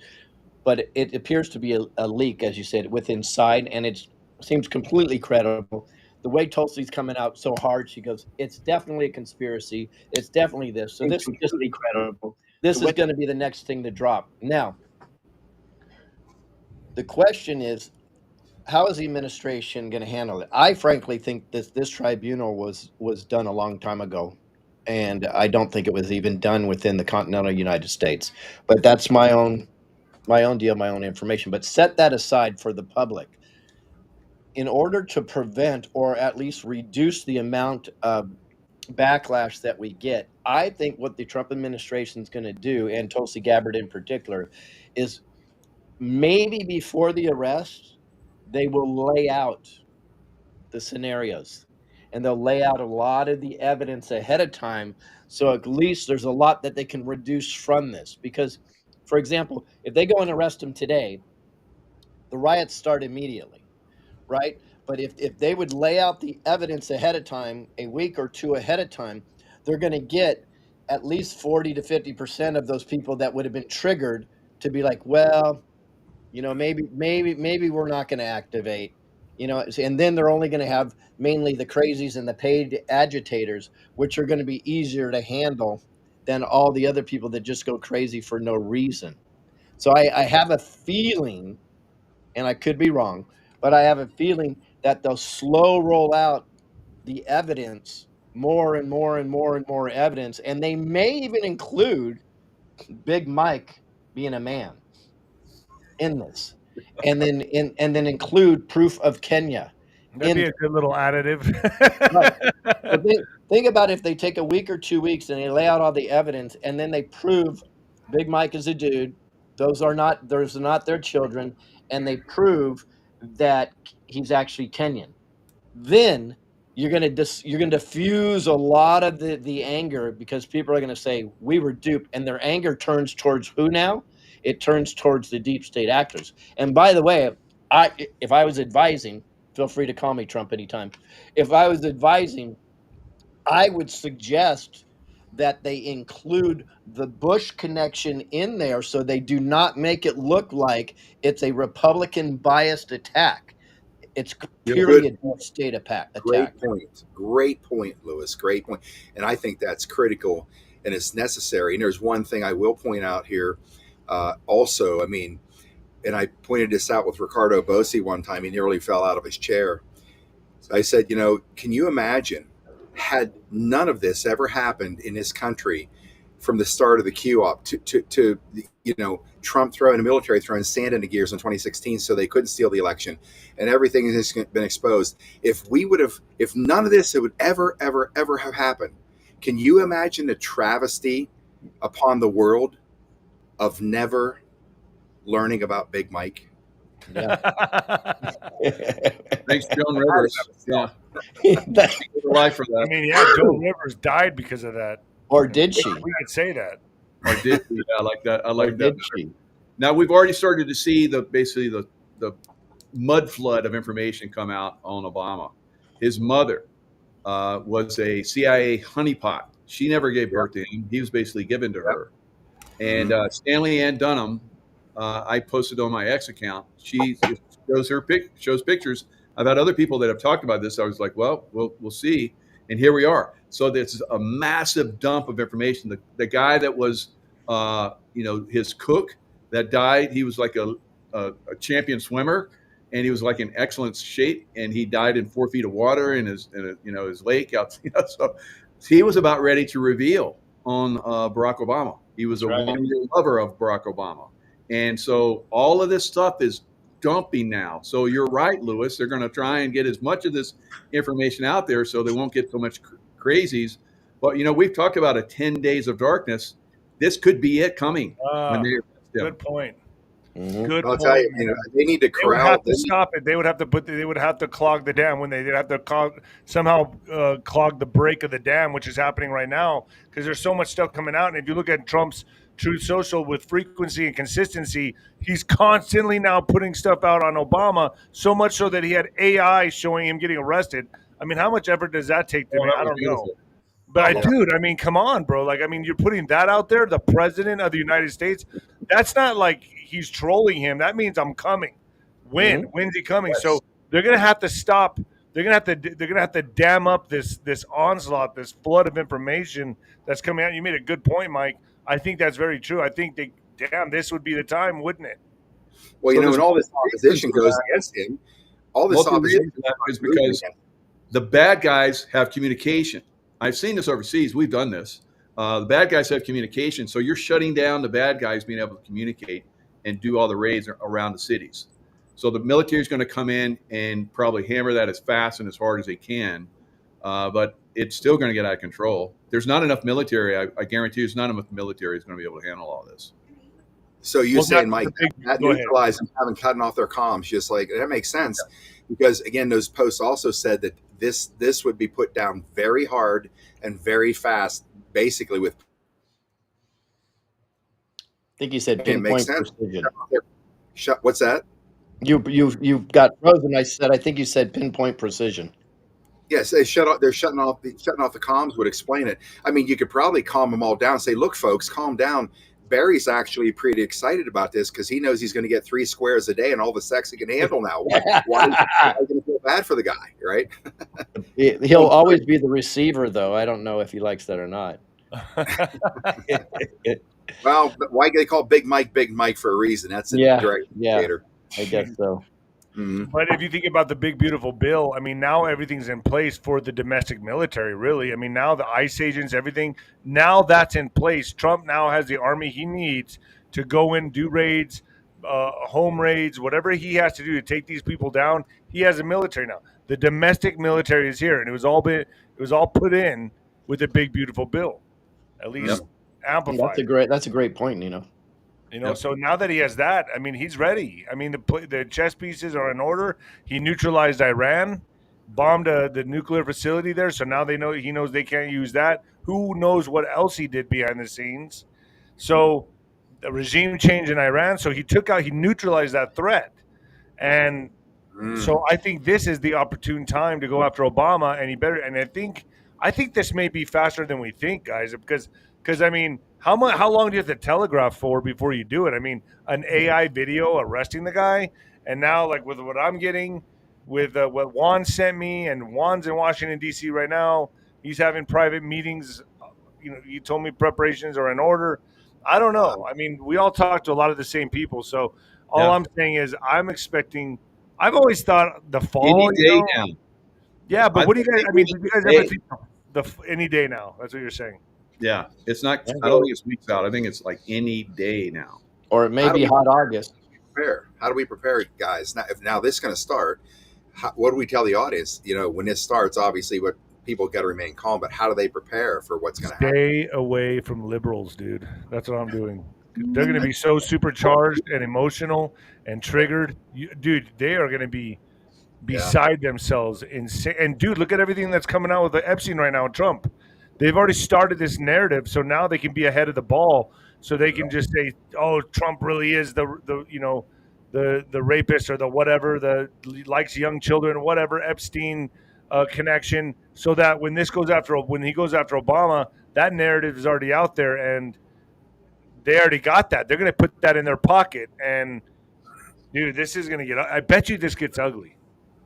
But it appears to be a leak, as you said, with Inside, and it seems completely credible. The way Tulsi's coming out so hard, she goes, it's definitely a conspiracy. It's definitely this. So this is just incredible. This is going to be the next thing to drop. Now, the question is, how is the administration going to handle it? I frankly think this tribunal was done a long time ago, and I don't think it was even done within the continental United States. But that's my own deal, my own information. But set that aside for the public. In order to prevent or at least reduce the amount of backlash that we get, I think what the Trump administration is going to do, and Tulsi Gabbard in particular, is maybe before the arrest, they will lay out the scenarios, and they'll lay out a lot of the evidence ahead of time. So at least there's a lot that they can reduce from this. Because, for example, if they go and arrest him today, the riots start immediately, right? But if they would lay out the evidence ahead of time, a week or two ahead of time, they're going to get at least 40 to 50% of those people that would have been triggered to be like, well, maybe we're not going to activate, and then they're only going to have mainly the crazies and the paid agitators, which are going to be easier to handle than all the other people that just go crazy for no reason. So I have a feeling, and I could be wrong, but I have a feeling that they'll slow roll out the evidence, more and more and more and more evidence, and they may even include Big Mike being a man in this, and then include proof of Kenya. That'd be a good little additive. Right. Think about if they take a week or 2 weeks and they lay out all the evidence, and then they prove Big Mike is a dude. Those are not their children, and they prove that he's actually Kenyan. Then you're going to diffuse a lot of the anger, because people are going to say we were duped, and their anger turns towards who now? It turns towards the deep state actors. And by the way, if I was advising, feel free to call me Trump anytime. If I was advising, I would suggest that they include the Bush connection in there, so they do not make it look like it's a Republican biased attack. It's purely a deep state attack. Great point, Lewis. Great point. And I think that's critical, and it's necessary. And there's one thing I will point out here. Also, and I pointed this out with Ricardo Bossi one time. He nearly fell out of his chair. So I said, can you imagine, had none of this ever happened in this country, from the start of the queue up to Trump throwing a military throwing sand into gears in 2016 so they couldn't steal the election, and everything has been exposed. If none of this would ever have happened, can you imagine the travesty upon the world of never learning about Big Mike? Yeah. Thanks, Joan Rivers. Yeah, life for that. I mean, yeah, Joan Rivers died because of that. Or did she? We could say that. Or did she? Yeah, I like that. I like Or that. did she? Now we've already started to see the mud flood of information come out on Obama. His mother was a CIA honeypot. She never gave birth to him. He was basically given to her. And Stanley Ann Dunham, I posted on my X account. She shows pictures. I've had other people that have talked about this. I was like, well, we'll see. And here we are. So there's a massive dump of information. The guy that was, his cook that died, he was like a champion swimmer, and he was like in excellent shape, and he died in 4 feet of water in his lake out. So he was about ready to reveal on Barack Obama. He was a 1-year lover of Barack Obama, and so all of this stuff is dumping now. So you're right, Lewis. They're going to try and get as much of this information out there so they won't get so much crazies. But we've talked about a 10 days of darkness. This could be it coming. Good point. Mm-hmm. Good I'll point. tell you, they need to corral. They would have to stop it. They would have to clog the dam when they'd have to somehow clog the break of the dam, which is happening right now because there's so much stuff coming out. And if you look at Trump's Truth Social with frequency and consistency, he's constantly now putting stuff out on Obama, so much so that he had AI showing him getting arrested. I mean, how much effort does that take to me? I don't know. But dude, I mean, come on, bro. Like, I mean, you're putting that out there, the president of the United States. That's not like he's trolling him. That means I'm coming. When's he coming? Yes. So they're gonna have to stop. They're gonna have to dam up this onslaught, this flood of information that's coming out. You made a good point, Mike. I think that's very true. I think this would be the time, wouldn't it? Well, when all this opposition goes against him, all this opposition is because the bad guys have communication. I've seen this overseas. We've done this. The bad guys have communication. So you're shutting down the bad guys being able to communicate and do all the raids around the cities. So the military is going to come in and probably hammer that as fast and as hard as they can. But it's still going to get out of control. There's not enough military. I guarantee there's not enough military is going to be able to handle all this. So you're saying, Mike, that neutralized them having cutting off their comms, just like that makes sense. Because again, those posts also said that this would be put down very hard and very fast, basically with. I think you said pinpoint precision. What's that? You got frozen. I think you said pinpoint precision. Yes, they're shutting off the comms would explain it. I mean, you could probably calm them all down. Say, look, folks, calm down. Barry's actually pretty excited about this because he knows he's going to get 3 squares a day and all the sex he can handle now. Why is he going to feel bad for the guy, right? He'll always be the receiver, though. I don't know if he likes that or not. Well, why they call Big Mike for a reason? That's a direct indicator. I guess so. Mm-hmm. But if you think about the big, beautiful bill, I mean, now everything's in place for the domestic military, really. I mean, now the ICE agents, everything, now that's in place. Trump now has the army he needs to go in, do raids, home raids, whatever he has to do to take these people down. He has a military now. The domestic military is here, and it was all put in with the big, beautiful bill, at least amplified. That's a great point, Nino. So now that he has that, I mean, he's ready. I mean, the chess pieces are in order. He neutralized Iran, bombed the nuclear facility there. So now he knows they can't use that. Who knows what else he did behind the scenes? So the regime change in Iran. So he neutralized that threat. And so I think this is the opportune time to go after Obama, and I think this may be faster than we think, guys, because I mean, how long do you have to telegraph for before you do it? I mean, an AI video arresting the guy, and now like with what I'm getting, with what Juan sent me, and Juan's in Washington D.C. right now. He's having private meetings. You told me preparations are in order. I don't know. I mean, we all talk to a lot of the same people. So all I'm saying is I'm expecting. I've always thought the fall. Any day now. Yeah, but what do you guys? I mean, do you guys ever think any day now? That's what you're saying. Yeah, it's not. Yeah. I don't think it's weeks out. I think it's like any day now. Or it may How do be we hot August. prepare? How do we prepare, guys? Now this is going to start. What do we tell the audience? You know, when this starts, obviously, what people got to remain calm. But how do they prepare for what's going to happen? Stay away from liberals, dude. That's what I'm doing. They're going to be so supercharged and emotional and triggered. Dude, they are going to be beside themselves. Insane. And, dude, look at everything that's coming out with the Epstein right now and Trump. They've already started this narrative, so now they can be ahead of the ball. So they can just say, "Oh, Trump really is the rapist or the whatever, the likes young children, whatever Epstein connection." So that when he goes after Obama, that narrative is already out there, and they already got that. They're going to put that in their pocket, and dude, this is going to get. I bet you this gets ugly.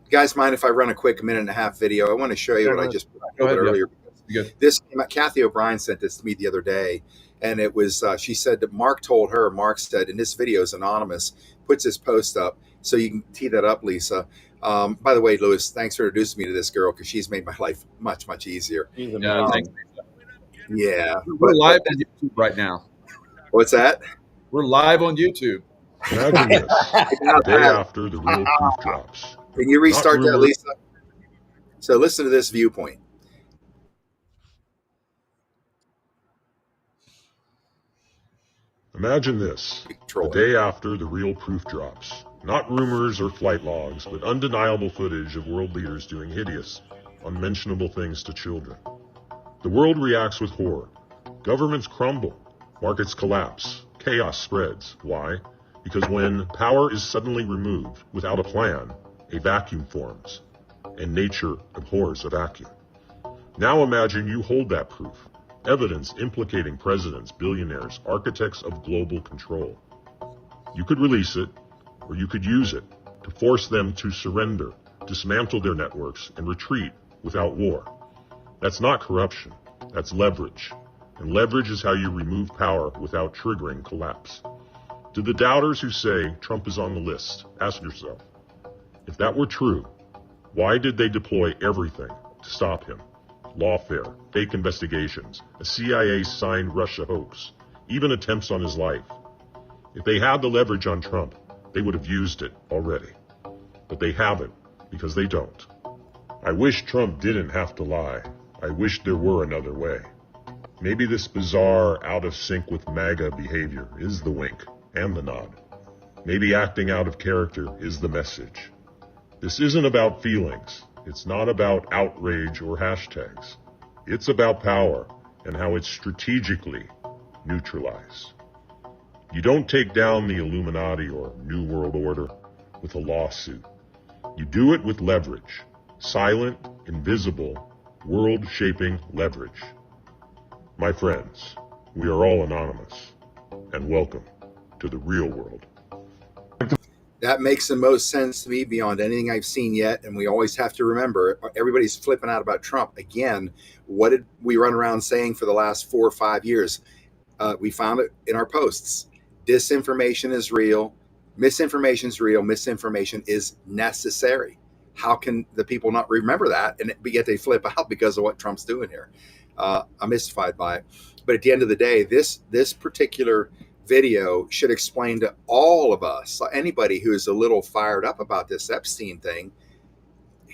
You guys mind if I run a quick minute and a half video? I want to show you what I just put a little bit earlier. This Kathy O'Brien sent this to me the other day, and it was she said that Mark said, and this video is anonymous, puts his post up, so you can tee that up, Lisa. By the way, Lewis, thanks for introducing me to this girl, because she's made my life much, much easier. Yeah, we're live on YouTube right now. What's that? We're live on YouTube. Imagine this, the day after the real proof drops. Can you restart that, Lisa? So listen to this viewpoint. Imagine this, the day after the real proof drops. Not rumors or flight logs, but undeniable footage of world leaders doing hideous, unmentionable things to children. The world reacts with horror. Governments crumble. Markets collapse. Chaos spreads. Why? Because when power is suddenly removed without a plan, a vacuum forms, and nature abhors a vacuum. Now imagine you hold that proof. Evidence implicating presidents, billionaires, architects of global control. You could release it, or you could use it to force them to surrender, dismantle their networks, and retreat without war. That's not corruption. That's leverage. And leverage is how you remove power without triggering collapse. To the doubters who say Trump is on the list, ask yourself, if that were true, why did they deploy everything to stop him? Lawfare, fake investigations, a CIA-signed Russia hoax, even attempts on his life. If they had the leverage on Trump, they would have used it already. But they haven't, because they don't. I wish Trump didn't have to lie. I wish there were another way. Maybe this bizarre, out of sync with MAGA behavior is the wink and the nod. Maybe acting out of character is the message. This isn't about feelings. It's not about outrage or hashtags. It's about power and how it's strategically neutralized. You don't take down the Illuminati or New World Order with a lawsuit. You do it with leverage. Silent, invisible, world-shaping leverage. My friends, we are all anonymous, and welcome to the real world. That makes the most sense to me beyond anything I've seen yet. And we always have to remember, everybody's flipping out about Trump. Again, what did we run around saying for the last 4 or 5 years? We found it in our posts. Disinformation is real. Misinformation is real. Misinformation is necessary. How can the people not remember that? And yet they flip out because of what Trump's doing here. I'm mystified by it. But at the end of the day, this particular video should explain to all of us, anybody who is a little fired up about this Epstein thing,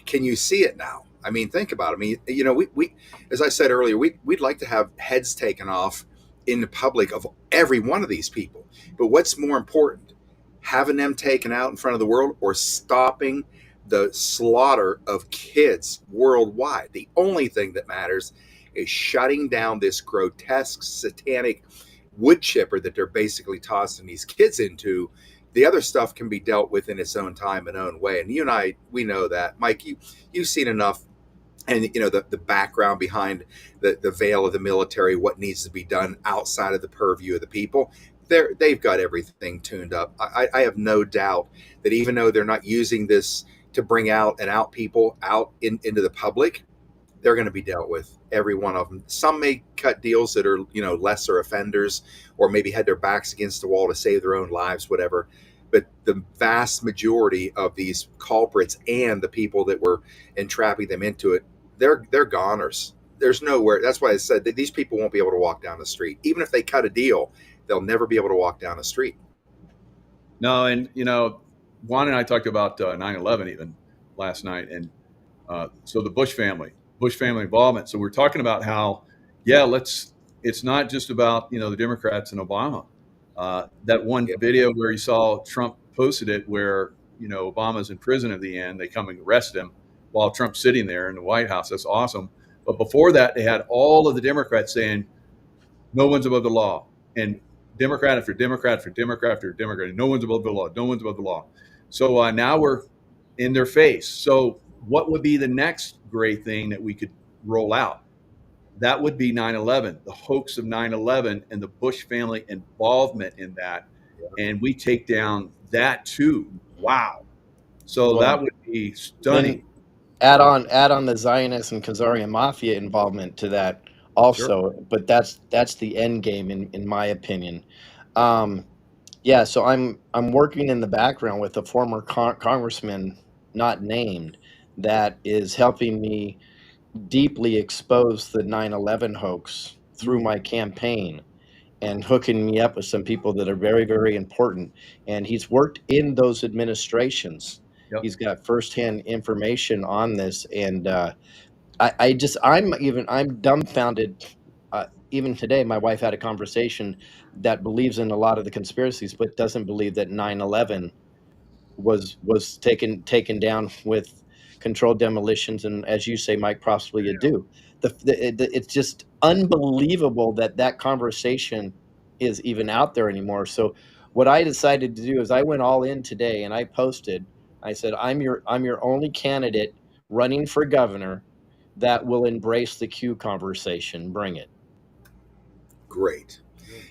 can you see it now? I mean, think about it. I mean, you know, we as I said earlier, we'd like to have heads taken off in the public of every one of these people. But what's more important, having them taken out in front of the world or stopping the slaughter of kids worldwide? The only thing that matters is shutting down this grotesque, satanic wood chipper that they're basically tossing these kids into. The other stuff can be dealt with in its own time and own way. And you and I, we know that. Mike, you've seen enough, and you know the background behind the veil of the military, what needs to be done outside of the purview of the people. They've got everything tuned up. I have no doubt that even though they're not using this to bring out and out people out into the public, they're going to be dealt with, every one of them. Some may cut deals that are, you know, lesser offenders, or maybe had their backs against the wall to save their own lives, whatever. But the vast majority of these culprits and the people that were entrapping them into it, they're goners. there's nowhere. That's why I said that these people won't be able to walk down the street. Even if they cut a deal, they'll never be able to walk down the street. No, and Juan and I talked about 9/11 even last night, and so the Bush family involvement. So we're talking about how, it's not just about the Democrats and Obama. That one video where you saw Trump posted it, where Obama's in prison at the end, they come and arrest him while Trump's sitting there in the White House. That's awesome. But before that, they had all of the Democrats saying, "No one's above the law," and Democrat after Democrat after Democrat after Democrat. No one's above the law. No one's above the law. So now we're in their face. So what would be the next great thing that we could roll out? That would be 9/11, the hoax of 9/11 and the Bush family involvement in that. And we take down that too. Wow. So that would be stunning. Add on the Zionist and Khazarian mafia involvement to that also, sure. But that's the end game in my opinion. So I'm working in the background with a former congressman not named that is helping me deeply expose the 9/11 hoax through my campaign and hooking me up with some people that are very, very important. And he's worked in those administrations. Yep. He's got firsthand information on this, and I'm dumbfounded. Even today, my wife had a conversation that believes in a lot of the conspiracies, but doesn't believe that 9/11 was taken down with controlled demolitions, and as you say, Mike, possibly a do. It's just unbelievable that conversation is even out there anymore. So what I decided to do is I went all in today, and I posted. I said, I'm your only candidate running for governor that will embrace the Q conversation. Bring it. Great.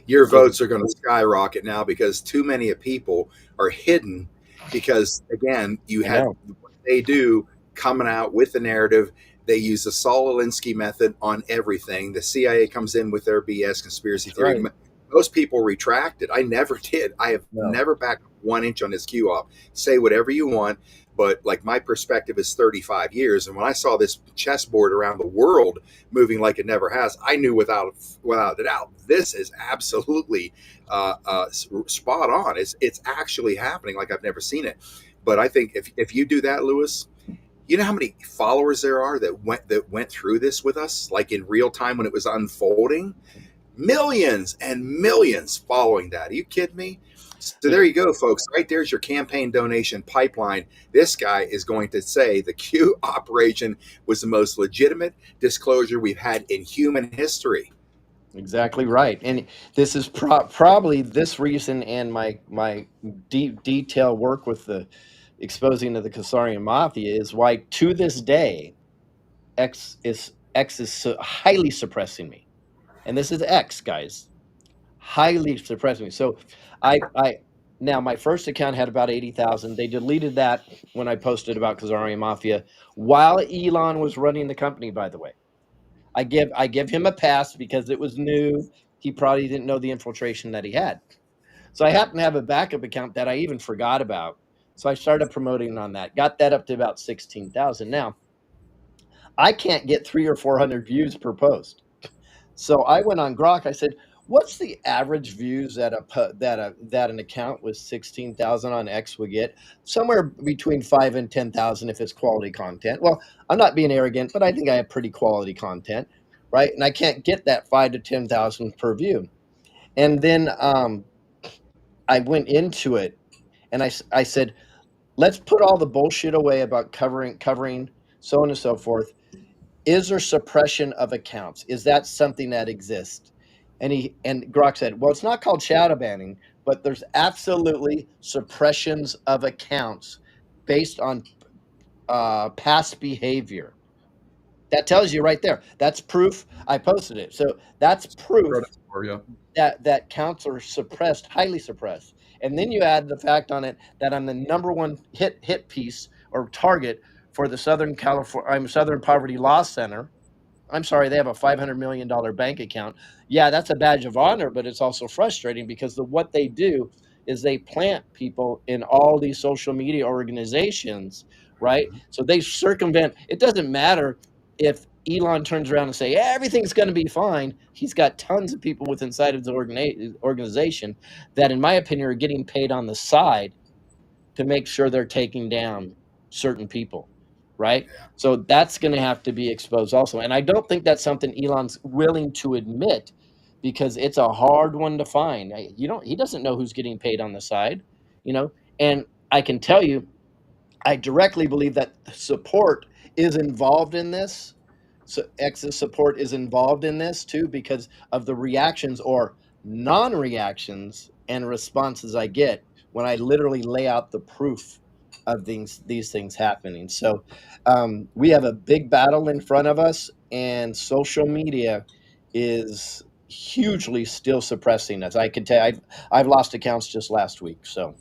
Your votes are going to skyrocket now because too many people are hidden because, again, you have what they do coming out with the narrative. They use the Saul Alinsky method on everything. The CIA comes in with their BS conspiracy theory. Right. Most people retract it. I never did. I have never backed 1 inch on this Q op. Say whatever you want, but like my perspective is 35 years. And when I saw this chessboard around the world moving like it never has, I knew without a doubt, this is absolutely spot on. It's actually happening like I've never seen it. But I think if you do that, Lewis, you know how many followers there are that went through this with us, like in real time when it was unfolding? Millions and millions following that. Are you kidding me? So there you go, folks. Right there's your campaign donation pipeline. This guy is going to say the Q operation was the most legitimate disclosure we've had in human history. Exactly right. And this is probably this reason, and my deep detail work with the exposing of the Khazarian mafia is why to this day X is so highly suppressing me. And this is X, guys, highly suppressing me. So now my first account had about 80,000. They deleted that when I posted about Khazarian mafia while Elon was running the company, by the way. I give him a pass because it was new. He probably didn't know the infiltration that he had. So I happen to have a backup account that I even forgot about. So I started promoting on that. Got that up to about 16,000. Now, I can't get 300 or 400 views per post. So I went on Grok. I said, "What's the average views that an account with 16,000 on X would get? Somewhere between 5 and 10,000 if it's quality content." Well, I'm not being arrogant, but I think I have pretty quality content, right? And I can't get that 5 to 10,000 per view. And then I went into it, and I said, "Let's put all the bullshit away about covering so on and so forth. Is there suppression of accounts? Is that something that exists?" And Grok said, "Well, it's not called shadow banning, but there's absolutely suppressions of accounts based on past behavior." That tells you right there. That's proof. I posted it. So that's proof that accounts are suppressed, highly suppressed. And then you add the fact on it that I'm the number one hit piece or target for the Southern Poverty Law Center. I'm sorry, they have a $500 million bank account. Yeah, that's a badge of honor, but it's also frustrating because what they do is they plant people in all these social media organizations, right? So they circumvent. It doesn't matter if Elon turns around and say everything's going to be fine, he's got tons of people with inside of his organization that, in my opinion, are getting paid on the side to make sure they're taking down certain people, right? So that's going to have to be exposed also. And I don't think that's something Elon's willing to admit, because it's a hard one to find. He doesn't know who's getting paid on the side, and I can tell you, I directly believe that support is involved in this. So X's support is involved in this too, because of the reactions or non-reactions and responses I get when I literally lay out the proof of these things happening. So we have a big battle in front of us, and social media is hugely still suppressing us. I can tell I've lost accounts just last week. So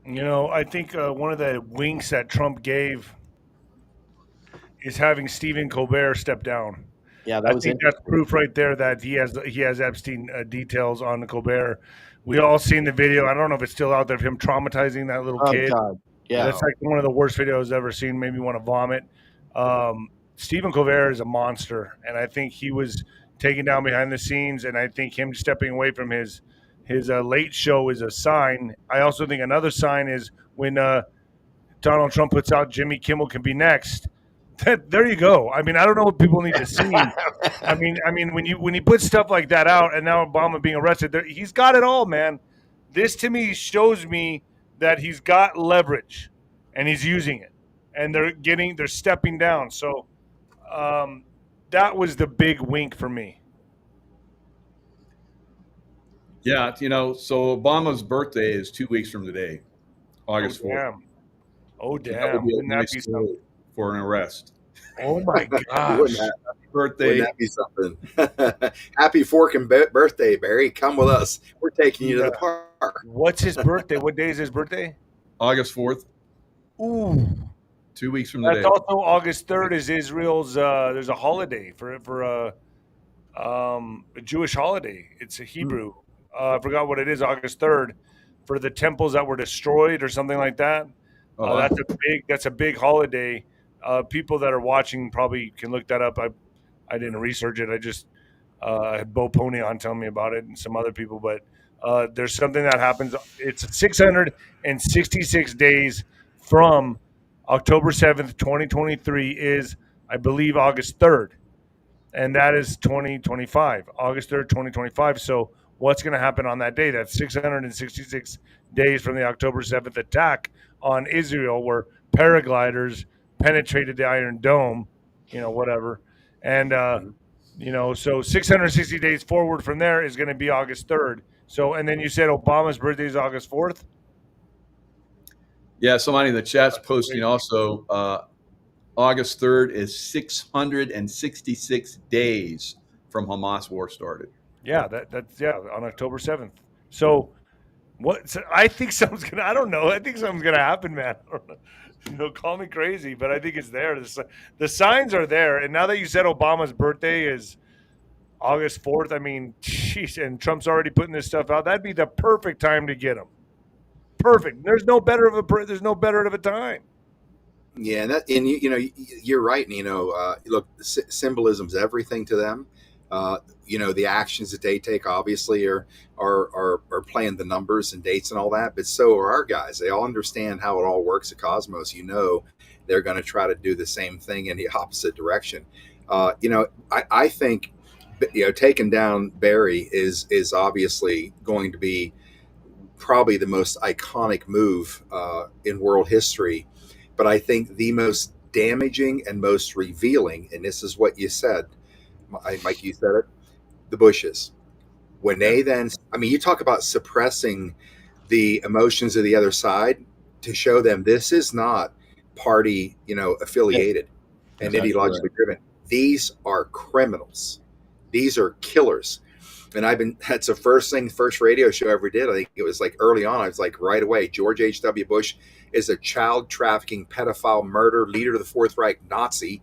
I think one of the winks that Trump gave is having Stephen Colbert step down. Yeah, that was I think that's proof right there that he has Epstein details on Colbert. We all seen the video. I don't know if it's still out there of him traumatizing that little kid. God. Yeah, that's like one of the worst videos I've ever seen. Made me want to vomit. Stephen Colbert is a monster, and I think he was taken down behind the scenes. And I think him stepping away from his late show is a sign. I also think another sign is when Donald Trump puts out Jimmy Kimmel Can Be Next. There you go. I mean, I don't know what people need to see. I mean, when you put stuff like that out, and now Obama being arrested, he's got it all, man. This to me shows me that he's got leverage, and he's using it, and they're stepping down. So that was the big wink for me. Yeah, so Obama's birthday is 2 weeks from today, August 4th. Oh, damn. That would be a nice day for an arrest. Oh, my gosh. Birthday. Wouldn't that be something? Happy forking birthday, Barry. Come with us. We're taking you to the park. What's his birthday? What day is his birthday? August 4th. Ooh. 2 weeks from today. That's also August 3rd is Israel's, there's a holiday for a Jewish holiday. It's a Hebrew. I forgot what it is, August 3rd, for the temples that were destroyed or something like that. That's a big holiday. People that are watching probably can look that up. I didn't research it. I just had Bo Pony on telling me about it and some other people. But there's something that happens. It's 666 days from October 7th, 2023 is, I believe, August 3rd. And that is 2025, August 3rd, 2025. So what's going to happen on that day? That's 666 days from the October 7th attack on Israel, where paragliders penetrated the Iron Dome, whatever. And, so 660 days forward from there is going to be August 3rd. So, and then you said Obama's birthday is August 4th? Yeah, somebody in the chat's posting also, August 3rd is 666 days from Hamas war started. Yeah, that's on October 7th. So I think something's going to, I don't know. I think something's going to happen, man. Call me crazy, but I think it's there. The signs are there. And now that you said Obama's birthday is August 4th, I mean, geez, and Trump's already putting this stuff out, that'd be the perfect time to get him. Perfect. There's no better of a time. Yeah, and you're right. Look, symbolism's everything to them. The actions that they take obviously are playing the numbers and dates and all that, but so are our guys. They all understand how it all works at Cosmos. They're going to try to do the same thing in the opposite direction. I think taking down Barry is obviously going to be probably the most iconic move in world history. But I think the most damaging and most revealing, and this is what you said, Mike, you said it, the Bushes. When they then, you talk about suppressing the emotions of the other side to show them this is not party, affiliated and ideologically driven. These are criminals. These are killers. And that's the first radio show I ever did. I think it was like early on. I was like right away, George H.W. Bush is a child trafficking, pedophile, murder, leader of the Fourth Reich, Nazi.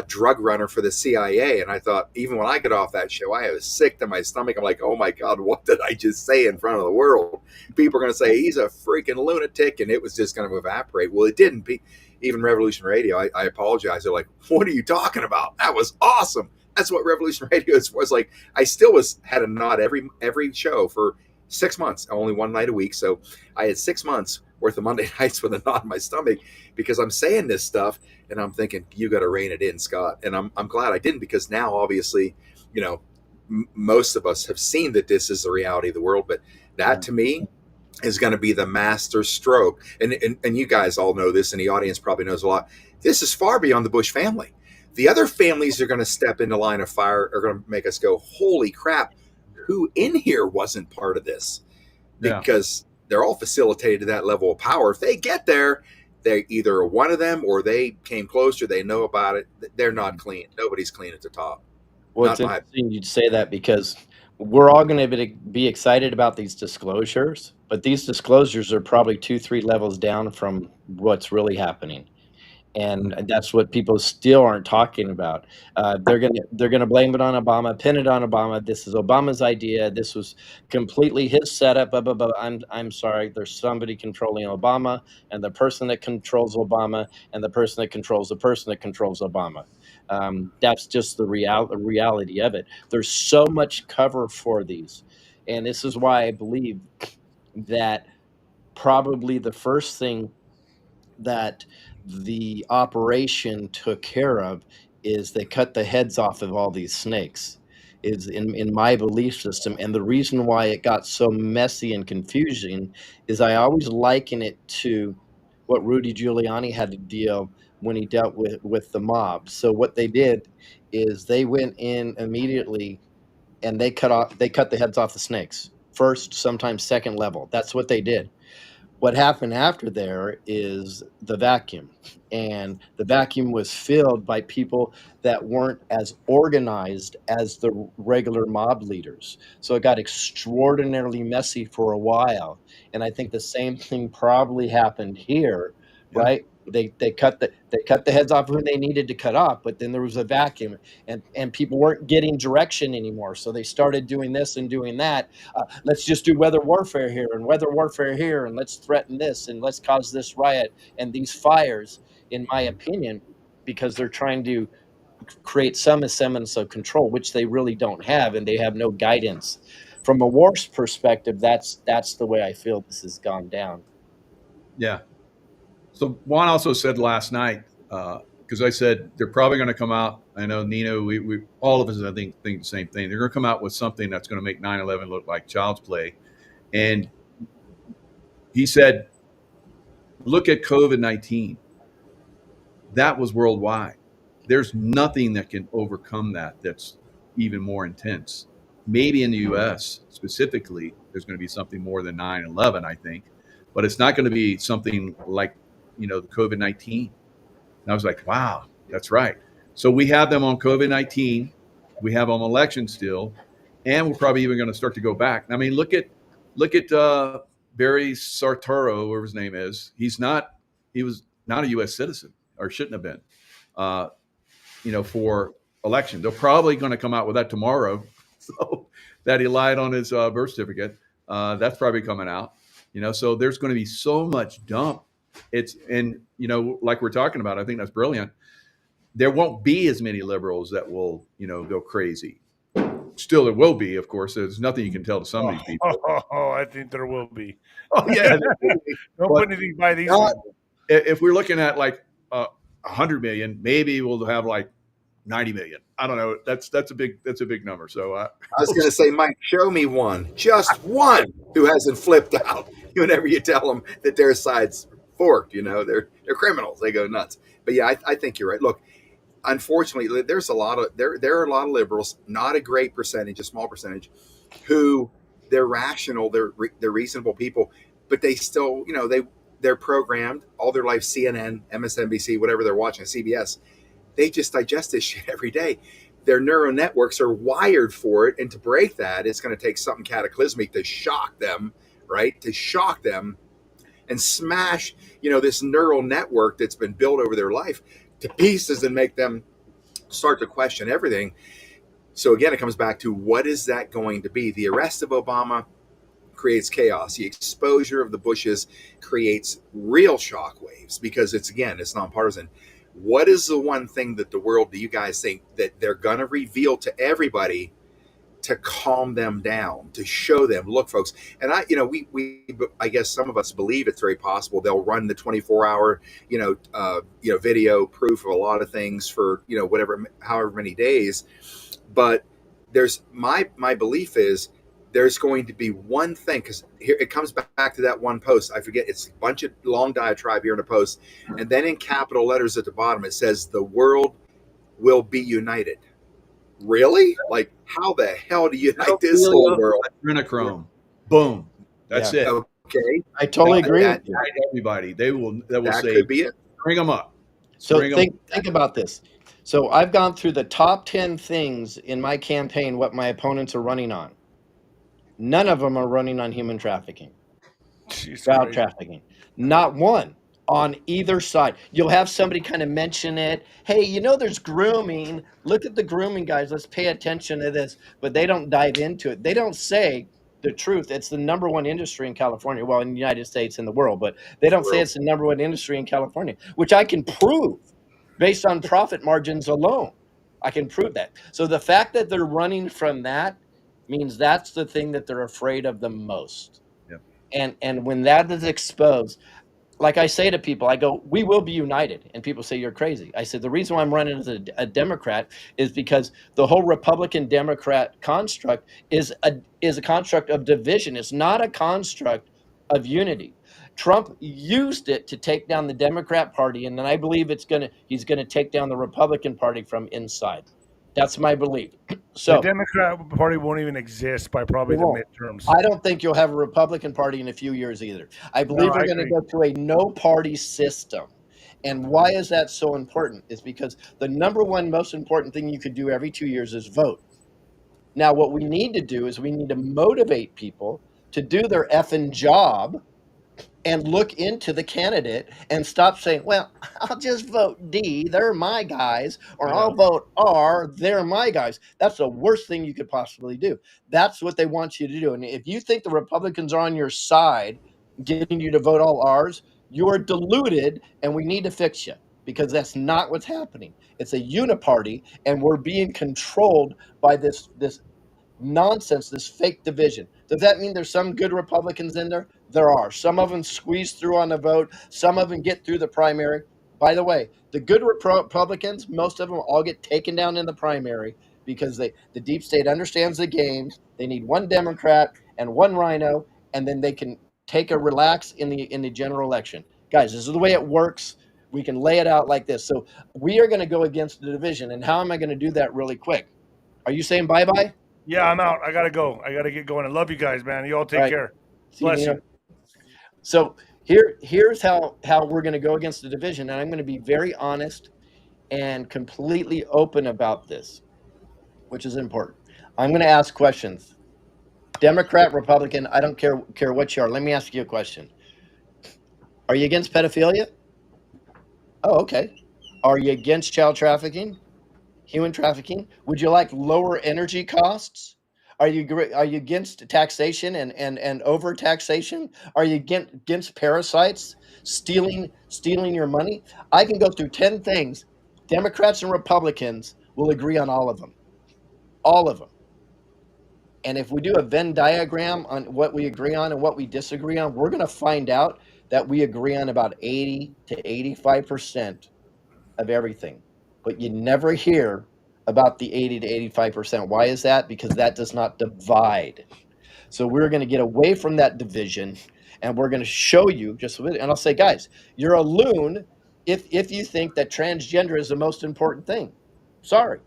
drug runner for the CIA. And I thought, even when I got off that show, I was sick to my stomach. I'm like, oh my God, what did I just say in front of the world? People are going to say he's a freaking lunatic, and it was just going to evaporate. Well, it didn't. Even Revolution Radio, I apologize. They're like, what are you talking about? That was awesome. That's what Revolution Radio was like. I still had a nod every show for 6 months, only one night a week. So I had 6 months worth of Monday nights with a knot in my stomach because I'm saying this stuff and I'm thinking, you got to rein it in, Scott. And I'm glad I didn't, because now obviously, most of us have seen that this is the reality of the world. But that to me is going to be the master stroke. And you guys all know this, and the audience probably knows a lot. This is far beyond the Bush family. The other families are going to step into line of fire, are going to make us go, holy crap, who in here wasn't part of this? Because they're all facilitated to that level of power. If they get there, they either one of them or they came closer, they know about it. They're not clean. Nobody's clean at the top. Well, it's interesting you'd say that, because we're all going to be excited about these disclosures, but these disclosures are probably 2-3 levels down from what's really happening. And that's what people still aren't talking about. They're gonna blame it on Obama, pin it on Obama. This is Obama's idea. This was completely his setup. Blah, blah, blah. I'm sorry. There's somebody controlling Obama, and the person that controls Obama, and the person that controls the person that controls Obama. That's just the reality of it. There's so much cover for these, and this is why I believe that probably the first thing that the operation took care of is they cut the heads off of all these snakes, is in my belief system. And the reason why it got so messy and confusing is I always liken it to what Rudy Giuliani had to deal when he dealt with the mob. So what they did is they went in immediately and they cut the heads off the snakes, first, sometimes second level. That's what they did. What happened after there is the vacuum, and the vacuum was filled by people that weren't as organized as the regular mob leaders. So it got extraordinarily messy for a while. And I think the same thing probably happened here, right? They cut the heads off who they needed to cut off, but then there was a vacuum, and people weren't getting direction anymore. So they started doing this and doing that. Let's just do weather warfare here and weather warfare here, and let's threaten this and let's cause this riot and these fires, in my opinion, because they're trying to create some semblance of control, which they really don't have, and they have no guidance. From a war's perspective, that's the way I feel this has gone down. Yeah. So Juan also said last night, because I said they're probably going to come out. I know Nino, we all of us, I think the same thing. They're going to come out with something that's going to make 9/11 look like child's play. And he said, look at COVID-19. That was worldwide. There's nothing that can overcome that that's even more intense. Maybe in the U.S. specifically, there's going to be something more than 9/11, I think. But it's not going to be something like, the COVID-19. And I was like, wow, that's right. So we have them on COVID-19. We have them on election still. And we're probably even going to start to go back. I mean, look at Barry Sartoro, whatever his name is. He was not a U.S. citizen, or shouldn't have been, for election. They're probably going to come out with that tomorrow. So that he lied on his birth certificate. That's probably coming out. So there's going to be so much dump. Like we're talking about, I think that's brilliant. There won't be as many liberals that will, go crazy. Still, there will be, of course. There's nothing you can tell to some of these people. Oh, I think there will be. Oh, yeah. Don't put anything by these. If we're looking at like 100 million, maybe we'll have like 90 million. I don't know. That's a big number. So I was going to say, Mike, show me one, just one, who hasn't flipped out whenever you tell them that their side's forked. They're criminals. They go nuts. But yeah, I think you're right. Look, unfortunately, there's there are a lot of liberals, not a great percentage, a small percentage, who they're rational, they're reasonable people, but they still, they're programmed all their life. CNN, MSNBC, whatever they're watching, CBS. They just digest this shit every day. Their neural networks are wired for it. And to break that, it's going to take something cataclysmic to shock them, right? To shock them and smash, this neural network that's been built over their life to pieces and make them start to question everything. So again, it comes back to what is that going to be? The arrest of Obama creates chaos. The exposure of the Bushes creates real shockwaves because it's nonpartisan. What is the one thing that the world, do you guys think that they're going to reveal to everybody to calm them down, to show them, look, folks? And I guess some of us believe it's very possible they'll run the 24-hour, video proof of a lot of things for, however many days. But there's my belief is there's going to be one thing, because here it comes back to that one post. I forget, it's a bunch of long diatribe here in a post. And then in capital letters at the bottom, it says the world will be united. Really? Like, how the hell do you unite this whole world? Adrenochrome. Boom. That's it. Okay. I totally agree. Everybody. They will That say, could be it. bring them up. So think about this. So I've gone through the top 10 things in my campaign, what my opponents are running on. None of them are running on human trafficking, child trafficking. Not one on either side. You'll have somebody kind of mention it. Hey, there's grooming. Look at the grooming, guys. Let's pay attention to this. But they don't dive into it. They don't say the truth. It's the number one industry in California. Well, in the United States and the world. But they don't say it's the number one industry in California, which I can prove based on profit margins alone. I can prove that. So the fact that they're running from that means that's the thing that they're afraid of the most. Yep. And when that is exposed, like I say to people, I go, we will be united. And people say, you're crazy. I said, the reason why I'm running as a Democrat is because the whole Republican-Democrat construct is a construct of division. It's not a construct of unity. Trump used it to take down the Democrat Party, and then I believe he's gonna take down the Republican Party from inside. That's my belief. So the Democrat Party won't even exist by probably the midterms. I don't think you'll have a Republican Party in a few years either. I believe we're going to go to a no-party system. And why is that so important? Is because the number one most important thing you could do every 2 years is vote. Now, what we need to do is we need to motivate people to do their effing job and look into the candidate and stop saying, well, I'll just vote D, they're my guys, or I'll vote R, they're my guys. That's the worst thing you could possibly do. That's what they want you to do. And if you think the Republicans are on your side, getting you to vote all R's, you are deluded, and we need to fix you, because that's not what's happening. It's a uniparty, and we're being controlled by this nonsense, this fake division. Does that mean there's some good Republicans in there? There are. Some of them squeeze through on the vote. Some of them get through the primary. By the way, the good Republicans, most of them all get taken down in the primary because the deep state understands the games. They need one Democrat and one rhino, and then they can take a relax in the general election. Guys, this is the way it works. We can lay it out like this. So we are going to go against the division. And how am I going to do that really quick? Are you saying bye-bye? Yeah, I'm out. I got to go. I got to get going. I love you guys, man. You all take care. Bless you. So here's how we're going to go against the division. And I'm going to be very honest and completely open about this, which is important. I'm going to ask questions. Democrat, Republican, I don't care what you are. Let me ask you a question. Are you against pedophilia? Oh, okay. Are you against child trafficking? Human trafficking? Would you like lower energy costs? Are you against taxation and over taxation? Are you against parasites stealing your money? I can go through 10 things. Democrats and Republicans will agree on all of them. All of them. And if we do a Venn diagram on what we agree on and what we disagree on, we're going to find out that we agree on about 80 to 85% of everything. But you never hear about the 80 to 85%. Why is that? Because that does not divide. So we're going to get away from that division, and we're going to show you and I'll say, guys, you're a loon if you think that transgender is the most important thing. Sorry.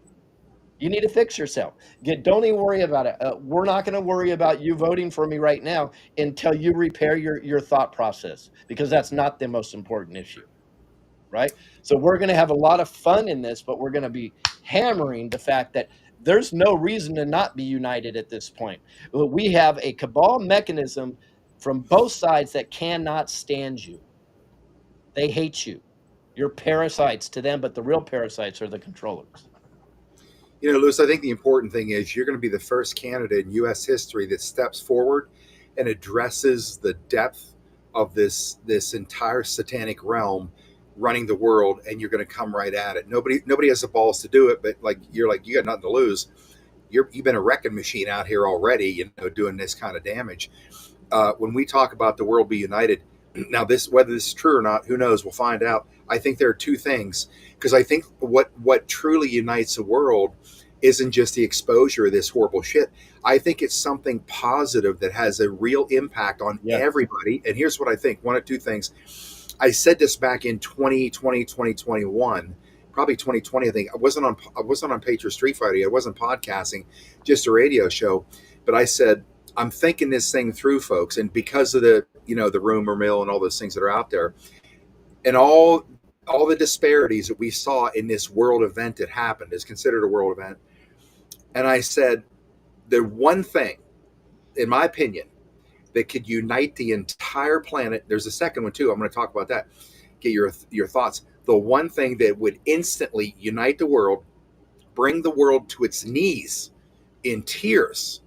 You need to fix yourself. Don't even worry about it. We're not going to worry about you voting for me right now until you repair your thought process, because that's not the most important issue. Right? So we're going to have a lot of fun in this, but we're going to be hammering the fact that there's no reason to not be united at this point. We have a cabal mechanism from both sides that cannot stand you. They hate you. You're parasites to them, but the real parasites are the controllers. You know, Lewis, I think the important thing is you're going to be the first candidate in U.S. history that steps forward and addresses the depth of this entire satanic realm running the world, and you're going to come right at it. Nobody has the balls to do it, but you got nothing to lose. You've been a wrecking machine out here already, you know, doing this kind of damage. When we talk about the world be united, now whether this is true or not, who knows? We'll find out. I think there are two things, because I think what truly unites the world isn't just the exposure of this horrible shit. I think it's something positive that has a real impact on everybody. And here's what I think: one of two things. I said this back in 2020, 2021, probably 2020. I think I wasn't on Patriot Street Fighter. I wasn't podcasting, just a radio show. But I said, I'm thinking this thing through, folks, and because of the rumor mill and all those things that are out there, and all the disparities that we saw in this world event that happened is considered a world event. And I said, the one thing, in my opinion, that could unite the entire planet. There's a second one too. I'm going to talk about that. Get your thoughts. The one thing that would instantly unite the world, bring the world to its knees in tears,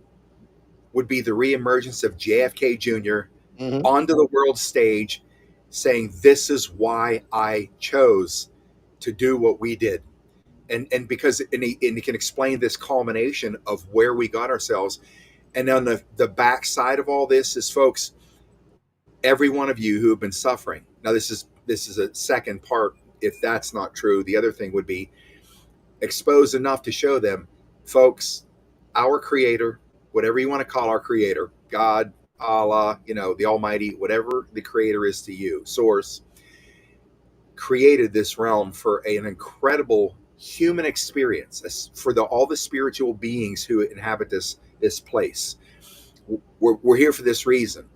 would be the reemergence of JFK Jr. Onto the world stage, saying, "This is why I chose to do what we did," and because he can explain this culmination of where we got ourselves. And on the backside of all this is, folks, every one of you who have been suffering. Now, this is a second part. If that's not true, the other thing would be exposed enough to show them, folks, our Creator, whatever you want to call our Creator, God, Allah, the Almighty, whatever the Creator is to you, Source, created this realm for an incredible human experience, for all the spiritual beings who inhabit this place. We're here for this reason,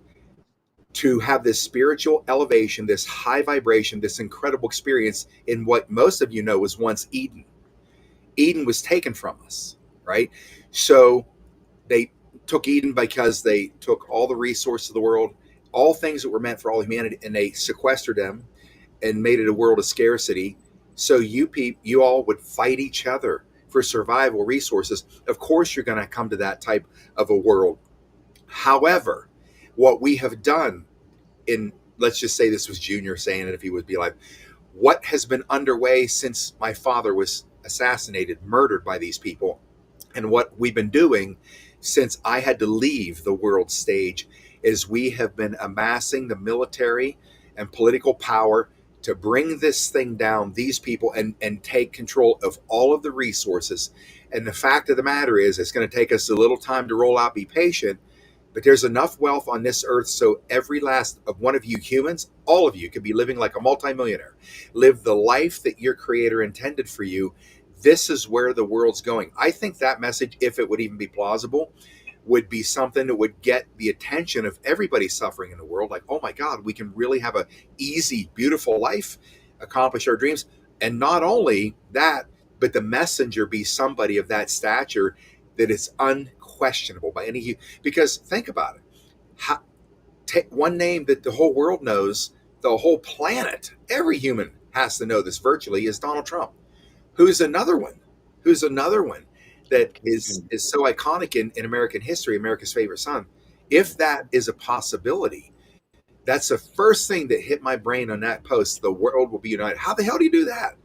to have this spiritual elevation, this high vibration, this incredible experience in what most of you know was once Eden. Eden was taken from us, right? So they took Eden because they took all the resources of the world, all things that were meant for all humanity, and they sequestered them and made it a world of scarcity. So you all would fight each other for survival resources. Of course, you're going to come to that type of a world. However, what we have done let's just say this was Junior saying it if he would be alive, what has been underway since my father was assassinated, murdered by these people, and what we've been doing since I had to leave the world stage is we have been amassing the military and political power to bring this thing down, these people, and take control of all of the resources. And the fact of the matter is, it's going to take us a little time to roll out. Be patient, but there's enough wealth on this earth so every last of one of you humans, all of you, could be living like a multimillionaire. Live the life that your Creator intended for you. This is where the world's going. I think that message, if it would even be plausible, would be something that would get the attention of everybody suffering in the world. Like, oh my God, we can really have a easy, beautiful life, accomplish our dreams. And not only that, but the messenger be somebody of that stature that is unquestionable by any. Because think about it. Take one name that the whole world knows, the whole planet, every human has to know this virtually, is Donald Trump. Who's another one that is so iconic in American history, America's favorite son. If that is a possibility, that's the first thing that hit my brain on that post. The world will be united. How the hell do you do that?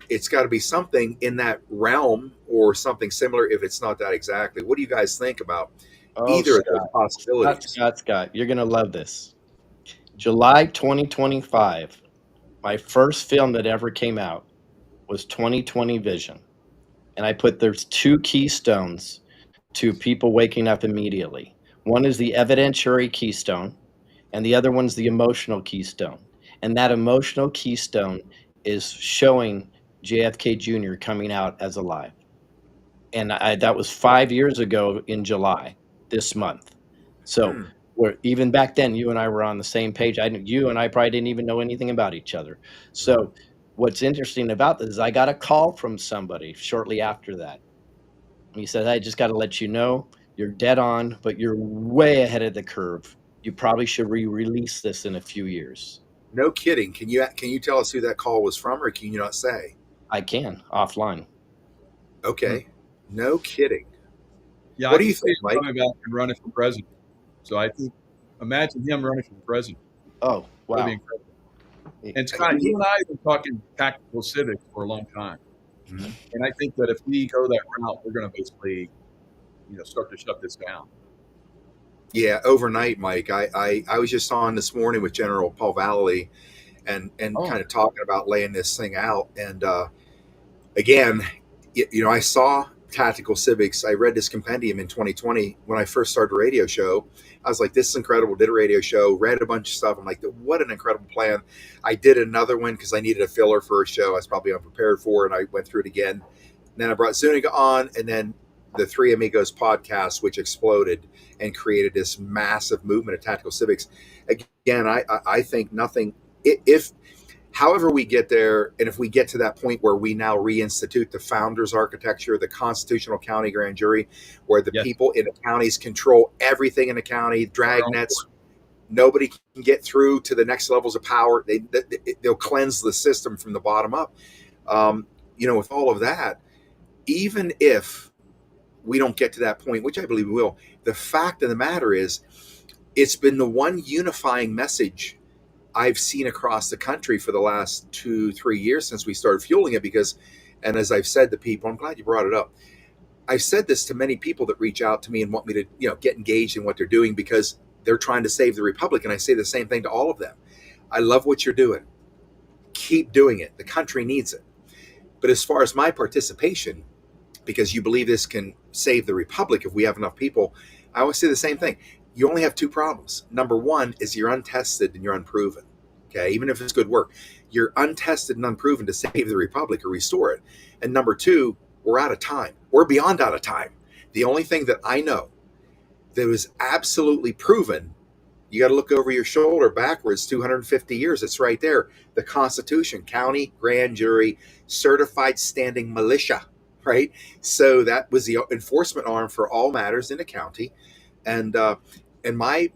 It's got to be something in that realm or something similar, if it's not that exactly. What do you guys think about either of those possibilities? Scott, you're going to love this. July 2025, my first film that ever came out was 2020 Vision. And I put there's two keystones to people waking up immediately. One is the evidentiary keystone, and the other one's the emotional keystone. And that emotional keystone is showing JFK Jr. coming out as alive. And that was 5 years ago in July, this month. So even back then, you and I were on the same page. You and I probably didn't even know anything about each other. So what's interesting about this is I got a call from somebody shortly after that. He said, I just got to let you know, you're dead on, but you're way ahead of the curve. You probably should re-release this in a few years. No kidding. Can you tell us who that call was from, or can you not say? I can, offline. Okay. No kidding. Yeah, What I do can you see think, him Mike? coming back and running for president. So I think, imagine him running for president. Oh, That would wow. be incredible. And Scott, you and I have been talking tactical civics for a long time. Mhm. And I think that if we go that route, we're going to basically, start to shut this down. Yeah, overnight, Mike. I was just on this morning with General Paul Vallely and Oh. kind of talking about laying this thing out. And again, I saw Tactical Civics. I read this compendium in 2020 when I first started a radio show. I was like, this is incredible. Did a radio show, read a bunch of stuff. I'm like, what an incredible plan. I did another one because I needed a filler for a show I was probably unprepared for, and I went through it again. And then I brought Zuniga on, and then the Three Amigos podcast, which exploded and created this massive movement of Tactical Civics. Again, I think nothing, if however we get there, and if we get to that point where we now reinstitute the founders architecture, the constitutional county grand jury, where the Yes. people in the counties control everything in the county, drag nets, nobody can get through to the next levels of power. They'll cleanse the system from the bottom up. With all of that, even if we don't get to that point, which I believe we will, the fact of the matter is, it's been the one unifying message I've seen across the country for the last 2-3 years since we started fueling it. Because, and as I've said to people, I'm glad you brought it up. I've said this to many people that reach out to me and want me to, get engaged in what they're doing because they're trying to save the republic. And I say the same thing to all of them. I love what you're doing. Keep doing it. The country needs it. But as far as my participation, because you believe this can save the republic if we have enough people, I always say the same thing. You only have two problems. Number one is you're untested and you're unproven. Okay, even if it's good work, you're untested and unproven to save the republic or restore it. And number two, we're out of time. We're beyond out of time. The only thing that I know that was absolutely proven, you got to look over your shoulder backwards 250 years. It's right there. The Constitution, county, grand jury, certified standing militia, right? So that was the enforcement arm for all matters in the county. And my,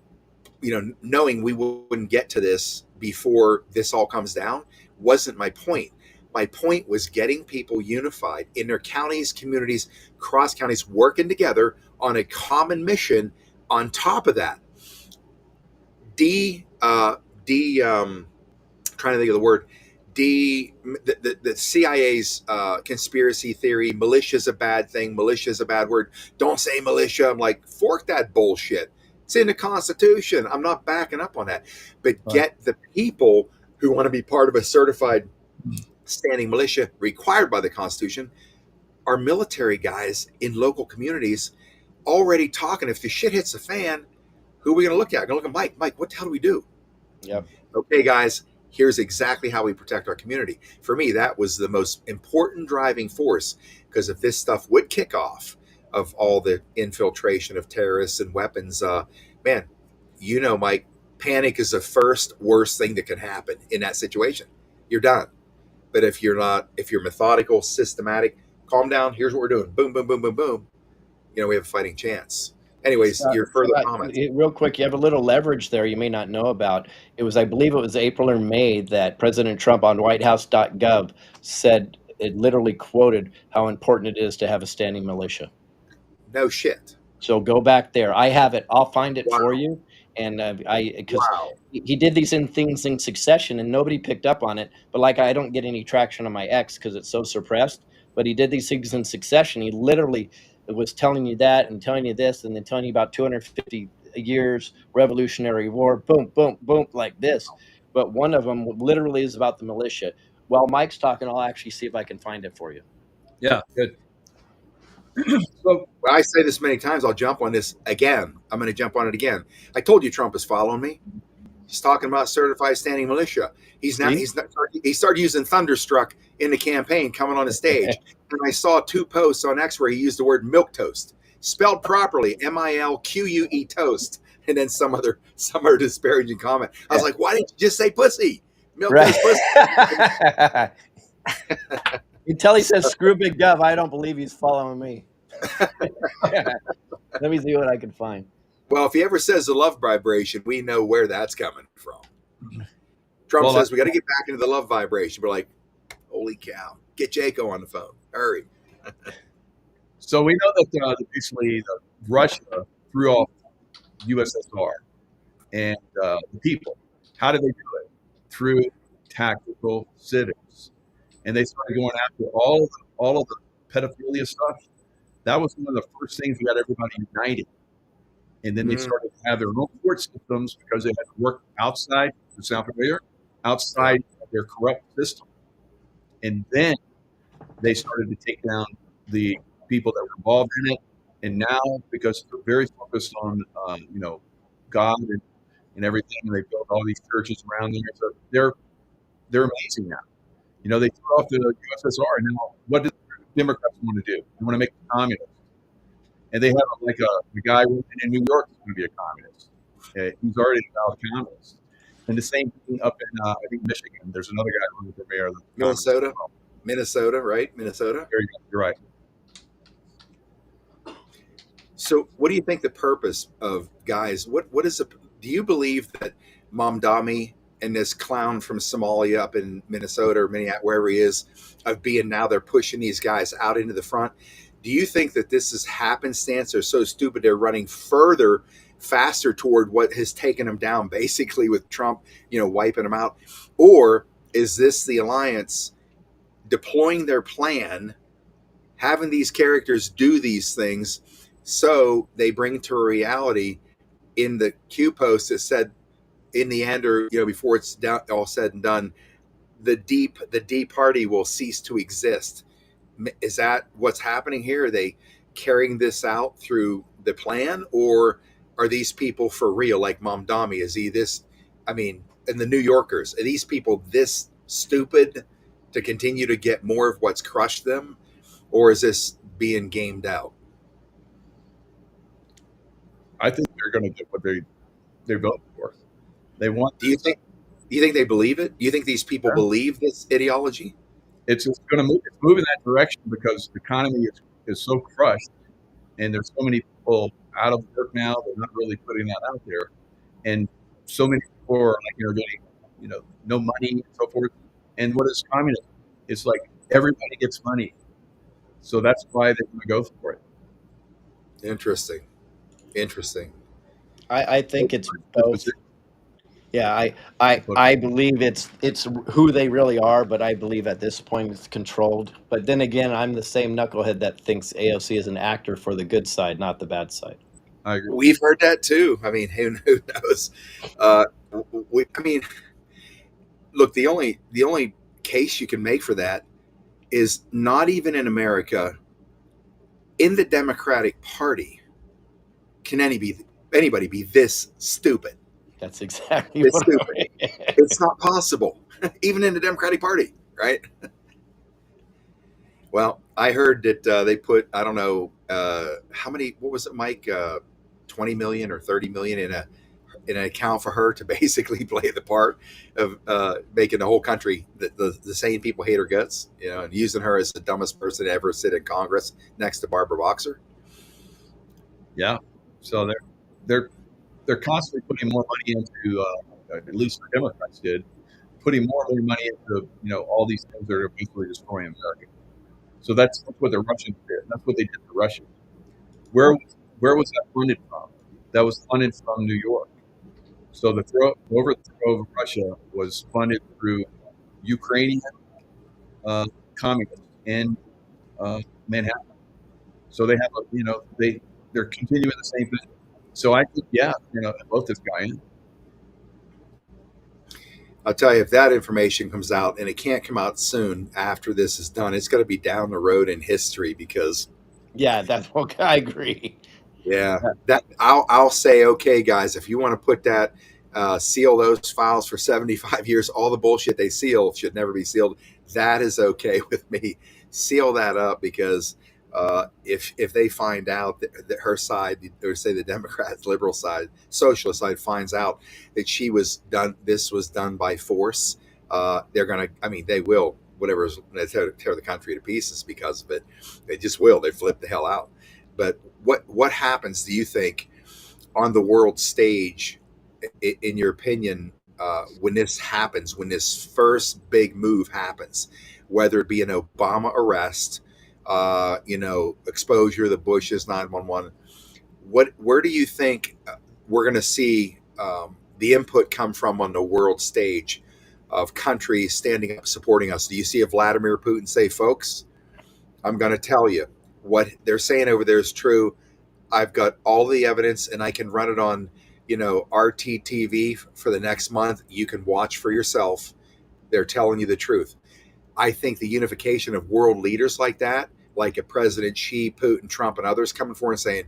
knowing we wouldn't get to this before this all comes down wasn't my point. My point was getting people unified in their counties, communities, cross counties, working together on a common mission. On top of that, trying to think of the word, the CIA's conspiracy theory, militia is a bad thing, militia is a bad word. Don't say militia. I'm like, fork that bullshit. It's in the Constitution. I'm not backing up on that. But get the people who want to be part of a certified standing militia required by the Constitution are military guys in local communities already talking. If the shit hits the fan, who are we going to look at? We're going to look at Mike. Mike, what the hell do we do? Yep. Okay, guys, here's exactly how we protect our community. For me, that was the most important driving force, because if this stuff would kick off, of all the infiltration of terrorists and weapons, man, Mike, panic is the first worst thing that can happen in that situation. You're done. But if you're methodical, systematic, calm down, here's what we're doing. Boom, boom, boom, boom, boom. We have a fighting chance. Anyways, your further comments. Real quick, you have a little leverage there you may not know about. I believe it was April or May that President Trump on whitehouse.gov said, it literally quoted how important it is to have a standing militia. No shit. So go back there. I have it. I'll find it Wow. for you. And because he did these things in succession and nobody picked up on it. But I don't get any traction on my X because it's so suppressed. But he did these things in succession. He literally was telling you that and telling you this and then telling you about 250 years Revolutionary War. Boom, boom, boom, like this. But one of them literally is about the militia. While Mike's talking, I'll actually see if I can find it for you. Yeah, good. So I say this many times, I'll jump on this again. I'm going to jump on it again. I told you Trump is following me. He's talking about certified standing militia. He started using Thunderstruck in the campaign, coming on the stage. And I saw 2 posts on X where he used the word milk toast, spelled properly, MILQUE toast, and then some other disparaging comment. I was like, why didn't you just say pussy? Milk toast pussy. Until he says screw big gov, I don't believe he's following me. Let me see what I can find. Well, if he ever says the love vibration, we know where that's coming from. Trump says we got to get back into the love vibration. We're like, holy cow, get Jaco on the phone. Hurry. So we know that basically Russia threw off USSR and the people. How did they do it? Through tactical civics, and they started going after all of the pedophilia stuff. That was one of the first things that got everybody united. And then they started to have their own court systems because they had to work outside. Does it sound familiar? Outside of their corrupt system. And then they started to take down the people that were involved in it. And now, because they're very focused on, God and everything, they built all these churches around there. So they're amazing now. They threw off the USSR, and now what do the Democrats want to do? They want to make them communists. And they have a guy in New York who's going to be a communist. He's already a communist. And the same thing up in, I think, Michigan. There's another guy running for mayor. Minnesota. Minnesota, right? Minnesota. There you go. You're right. So, what do you think the purpose of guys? What is do you believe that Mamdani and this clown from Somalia up in Minnesota or Minneapolis, wherever he is, of being now they're pushing these guys out into the front? Do you think that this is happenstance? They're so stupid they're running faster toward what has taken them down, basically with Trump, wiping them out? Or is this the alliance deploying their plan, having these characters do these things, so they bring to reality in the Q post that said, in the end, or before it's all said and done, the deep party will cease to exist? Is that what's happening here? Are they carrying this out through the plan, or are these people for real? Like Mamdani, is he this? I mean, and the New Yorkers, are these people this stupid to continue to get more of what's crushed them, or is this being gamed out? I think they're going to get what they're voting for. They want. Do you think they believe it? Do you think these people believe this ideology? It's going to move. It's moving that direction because the economy is so crushed, and there's so many people out of work now. They're not really putting that out there, and so many people are getting no money and so forth. And what is communism? It's like everybody gets money, so that's why they're going to go for it. Interesting. I think it's both. Yeah, I believe it's who they really are, but I believe at this point it's controlled. But then again, I'm the same knucklehead that thinks AOC is an actor for the good side, not the bad side. I agree. We've heard that too. I mean, who knows? Look, the only case you can make for that is not even in America. In the Democratic Party, can anybody be this stupid? That's exactly It's what stupid. It's not possible, even in the Democratic Party, right? Well, I heard that they put, I don't know how many. What was it, Mike? 20 million or 30 million in an account for her to basically play the part of making the whole country the sane people hate her guts, and using her as the dumbest person to ever sit in Congress next to Barbara Boxer. Yeah, so they're constantly putting more money into, at least the Democrats did, putting more and more money into all these things that are basically destroying America. So that's what the Russians did. That's what they did to Russia. Where was that funded from? That was funded from New York. So the overthrow of Russia was funded through Ukrainian communists in Manhattan. So they have they're continuing the same thing. So I think, vote this guy in. I'll tell you, if that information comes out, and it can't come out soon after this is done, it's going to be down the road in history because. Yeah, that's okay. I agree. Yeah, that I'll say, okay, guys, if you want to put that, seal those files for 75 years, all the bullshit they seal should never be sealed. That is okay with me. Seal that up because if they find out that her side, or say the Democrats, liberal side, socialist side, finds out that this was done by force, they're gonna. I mean, they will. Whatever's they tear the country to pieces because of it. They just will. They flip the hell out. But what happens, do you think, on the world stage, in your opinion, when this happens, when this first big move happens, whether it be an Obama arrest, exposure, the Bushes, 911. Where do you think we're going to see the input come from on the world stage of countries standing up supporting us? Do you see a Vladimir Putin say, folks, I'm going to tell you what they're saying over there is true. I've got all the evidence and I can run it on, RTTV for the next month. You can watch for yourself. They're telling you the truth. I think the unification of world leaders like that, like a President Xi, Putin, Trump, and others coming forward and saying,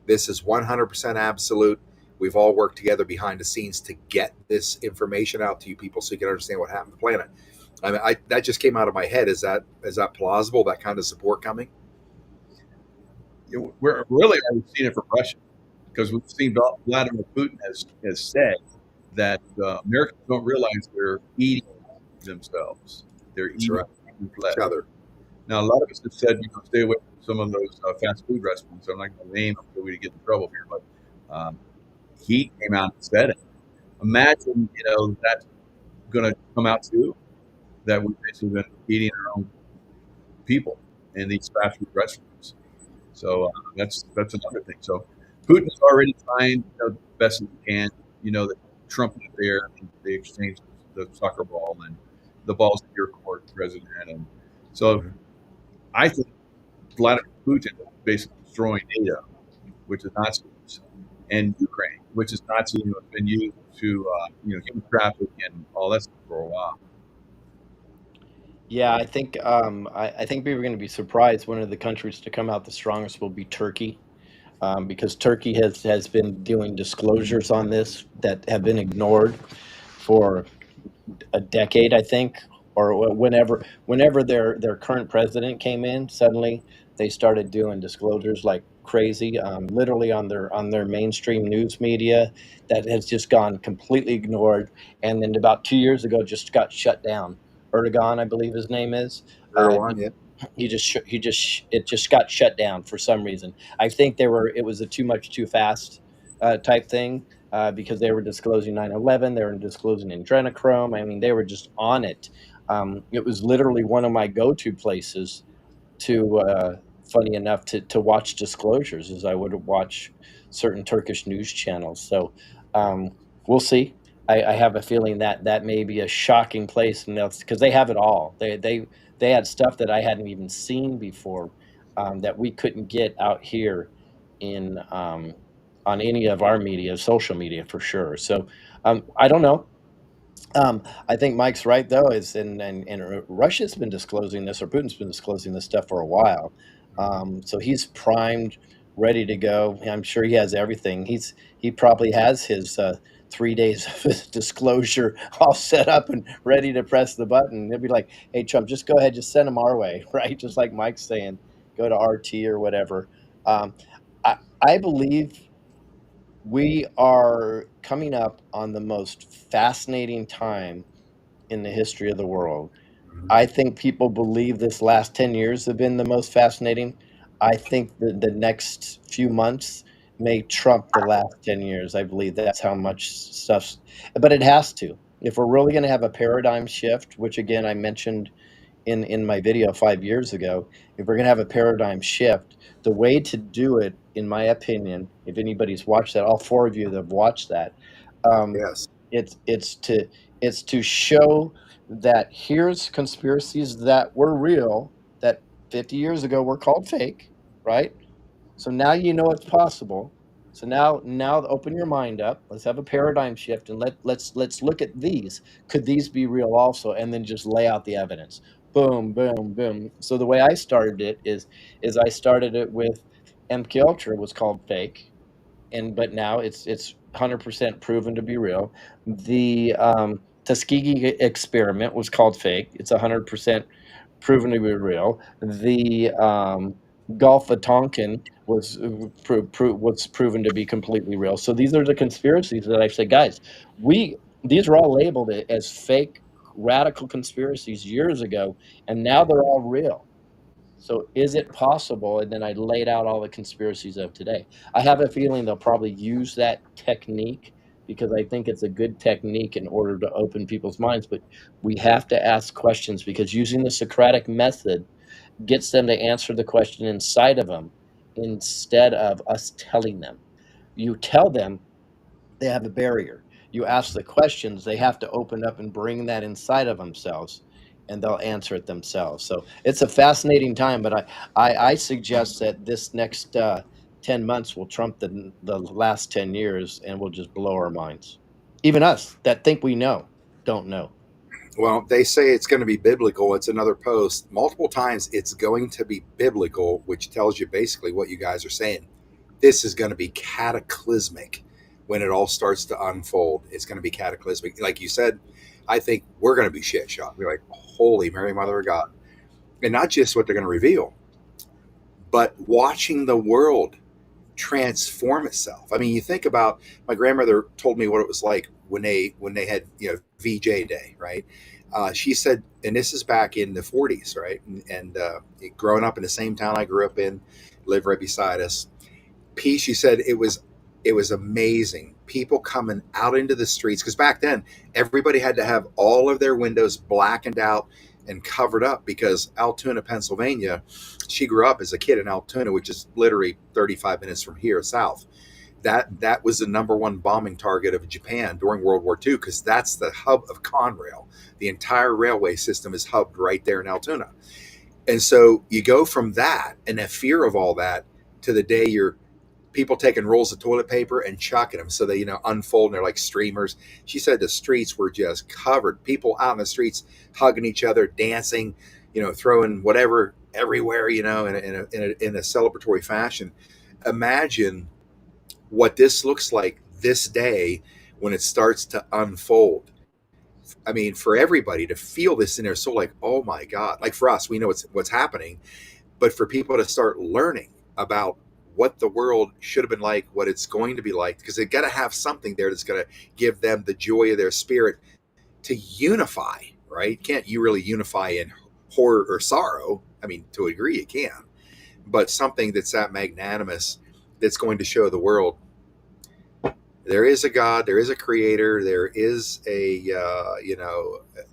this is 100% absolute. We've all worked together behind the scenes to get this information out to you people so you can understand what happened to the planet. I mean, that just came out of my head. Is that plausible, that kind of support coming? We're really already seen it from Russia, because we've seen Vladimir Putin has said that Americans don't realize they're eating themselves. They're eating flesh. Now, a lot of us have said, stay away from some of those fast food restaurants. I'm not going to name them so we get in trouble here, but he came out and said it. Imagine, that's going to come out too, that we've basically been eating our own people in these fast food restaurants. So that's another thing. So Putin's already trying the best that he can. That Trump is there. They exchanged the soccer ball and the balls in your court, President. And so I think Vladimir Putin is basically destroying NATO, which is Nazis, and Ukraine, which is Nazi, has been used to human trafficking and all that stuff for a while. Yeah, I think I think people are going to be surprised. One of the countries to come out the strongest will be Turkey, because Turkey has been doing disclosures on this that have been ignored for a decade, I think, or whenever their current president came in, suddenly they started doing disclosures like crazy, literally on their mainstream news media that has just gone completely ignored, and then about 2 years ago just got shut down. Erdogan, I believe his name is. It just got shut down for some reason. I think it was a too much too fast type thing, because they were disclosing 9/11, they were disclosing adrenochrome. I mean, they were just on it. It was literally one of my go-to places to, funny enough, to watch disclosures, as I would watch certain Turkish news channels. So we'll see. I have a feeling that may be a shocking place, and that's because they have it all. They had stuff that I hadn't even seen before, that we couldn't get out here in on any of our media, social media for sure. So I don't know. I think Mike's right though, and Russia's been disclosing this, or Putin's been disclosing this stuff for a while. So he's primed, ready to go. I'm sure he has everything. He probably has his 3 days of disclosure all set up and ready to press the button. He'll be like, "Hey Trump, just go ahead, just send them our way," right? Just like Mike's saying, go to RT or whatever. I believe we are coming up on the most fascinating time in the history of the world. I think people believe this last 10 years have been the most fascinating. I think the next few months may trump the last 10 years. I believe that's how much stuff's, but it has to. If we're really going to have a paradigm shift, which again I mentioned in my video 5 years ago, if we're going to have a paradigm shift, the way to do it, in my opinion, if anybody's watched that, all four of you that have watched that, Yes. it's to show that here's conspiracies that were real, that 50 years ago were called fake, right? So now you know it's possible. So now open your mind up. Let's have a paradigm shift, and let's look at these. Could these be real also? And then just lay out the evidence. Boom, boom, boom. So the way I started it is I started it with MK Ultra was called fake, but now it's 100% proven to be real. The Tuskegee experiment was called fake. It's 100% proven to be real. The Gulf of Tonkin was proven to be completely real. So these are the conspiracies that I say, guys, these are all labeled as fake radical conspiracies years ago, and now they're all real. So is it possible? And then I laid out all the conspiracies of today. I have a feeling they'll probably use that technique because I think it's a good technique in order to open people's minds. But we have to ask questions, because using the Socratic method gets them to answer the question inside of them instead of us telling them. You tell them, they have a barrier. You ask the questions, they have to open up and bring that inside of themselves, and they'll answer it themselves. So it's a fascinating time, but I suggest that this next 10 months will trump the last 10 years, and will just blow our minds. Even us that think we know, don't know. Well, they say it's going to be biblical. It's another post. Multiple times it's going to be biblical, which tells you basically what you guys are saying. This is going to be cataclysmic when it all starts to unfold. It's going to be cataclysmic. Like you said, I think we're going to be shit shocked. We're like, holy Mary, Mother of God. And not just what they're going to reveal, but watching the world transform itself. I mean, you think about, my grandmother told me what it was like when they had, VJ Day, right? She said, and this is back in the 40s, right? And growing up in the same town I grew up in, lived right beside us. She said it was amazing. People coming out into the streets, because back then everybody had to have all of their windows blackened out and covered up, because Altoona, Pennsylvania, she grew up as a kid in Altoona, which is literally 35 minutes from here south. That was the number one bombing target of Japan during World War II, because that's the hub of Conrail. The entire railway system is hubbed right there in Altoona. And so you go from that and the fear of all that to the day you're people taking rolls of toilet paper and chucking them so they, unfold and they're like streamers. She said the streets were just covered. People out in the streets hugging each other, dancing, throwing whatever everywhere, in a celebratory fashion. Imagine what this looks like this day when it starts to unfold. I mean, for everybody to feel this in their soul, like, oh my God, like for us, we know what's happening, but for people to start learning about what the world should have been like, what it's going to be like, because they've got to have something there that's going to give them the joy of their spirit to unify, right? Can't you really unify in horror or sorrow? I mean, to a degree you can, but something that's that magnanimous, that's going to show the world there is a God, there is a creator, there is a,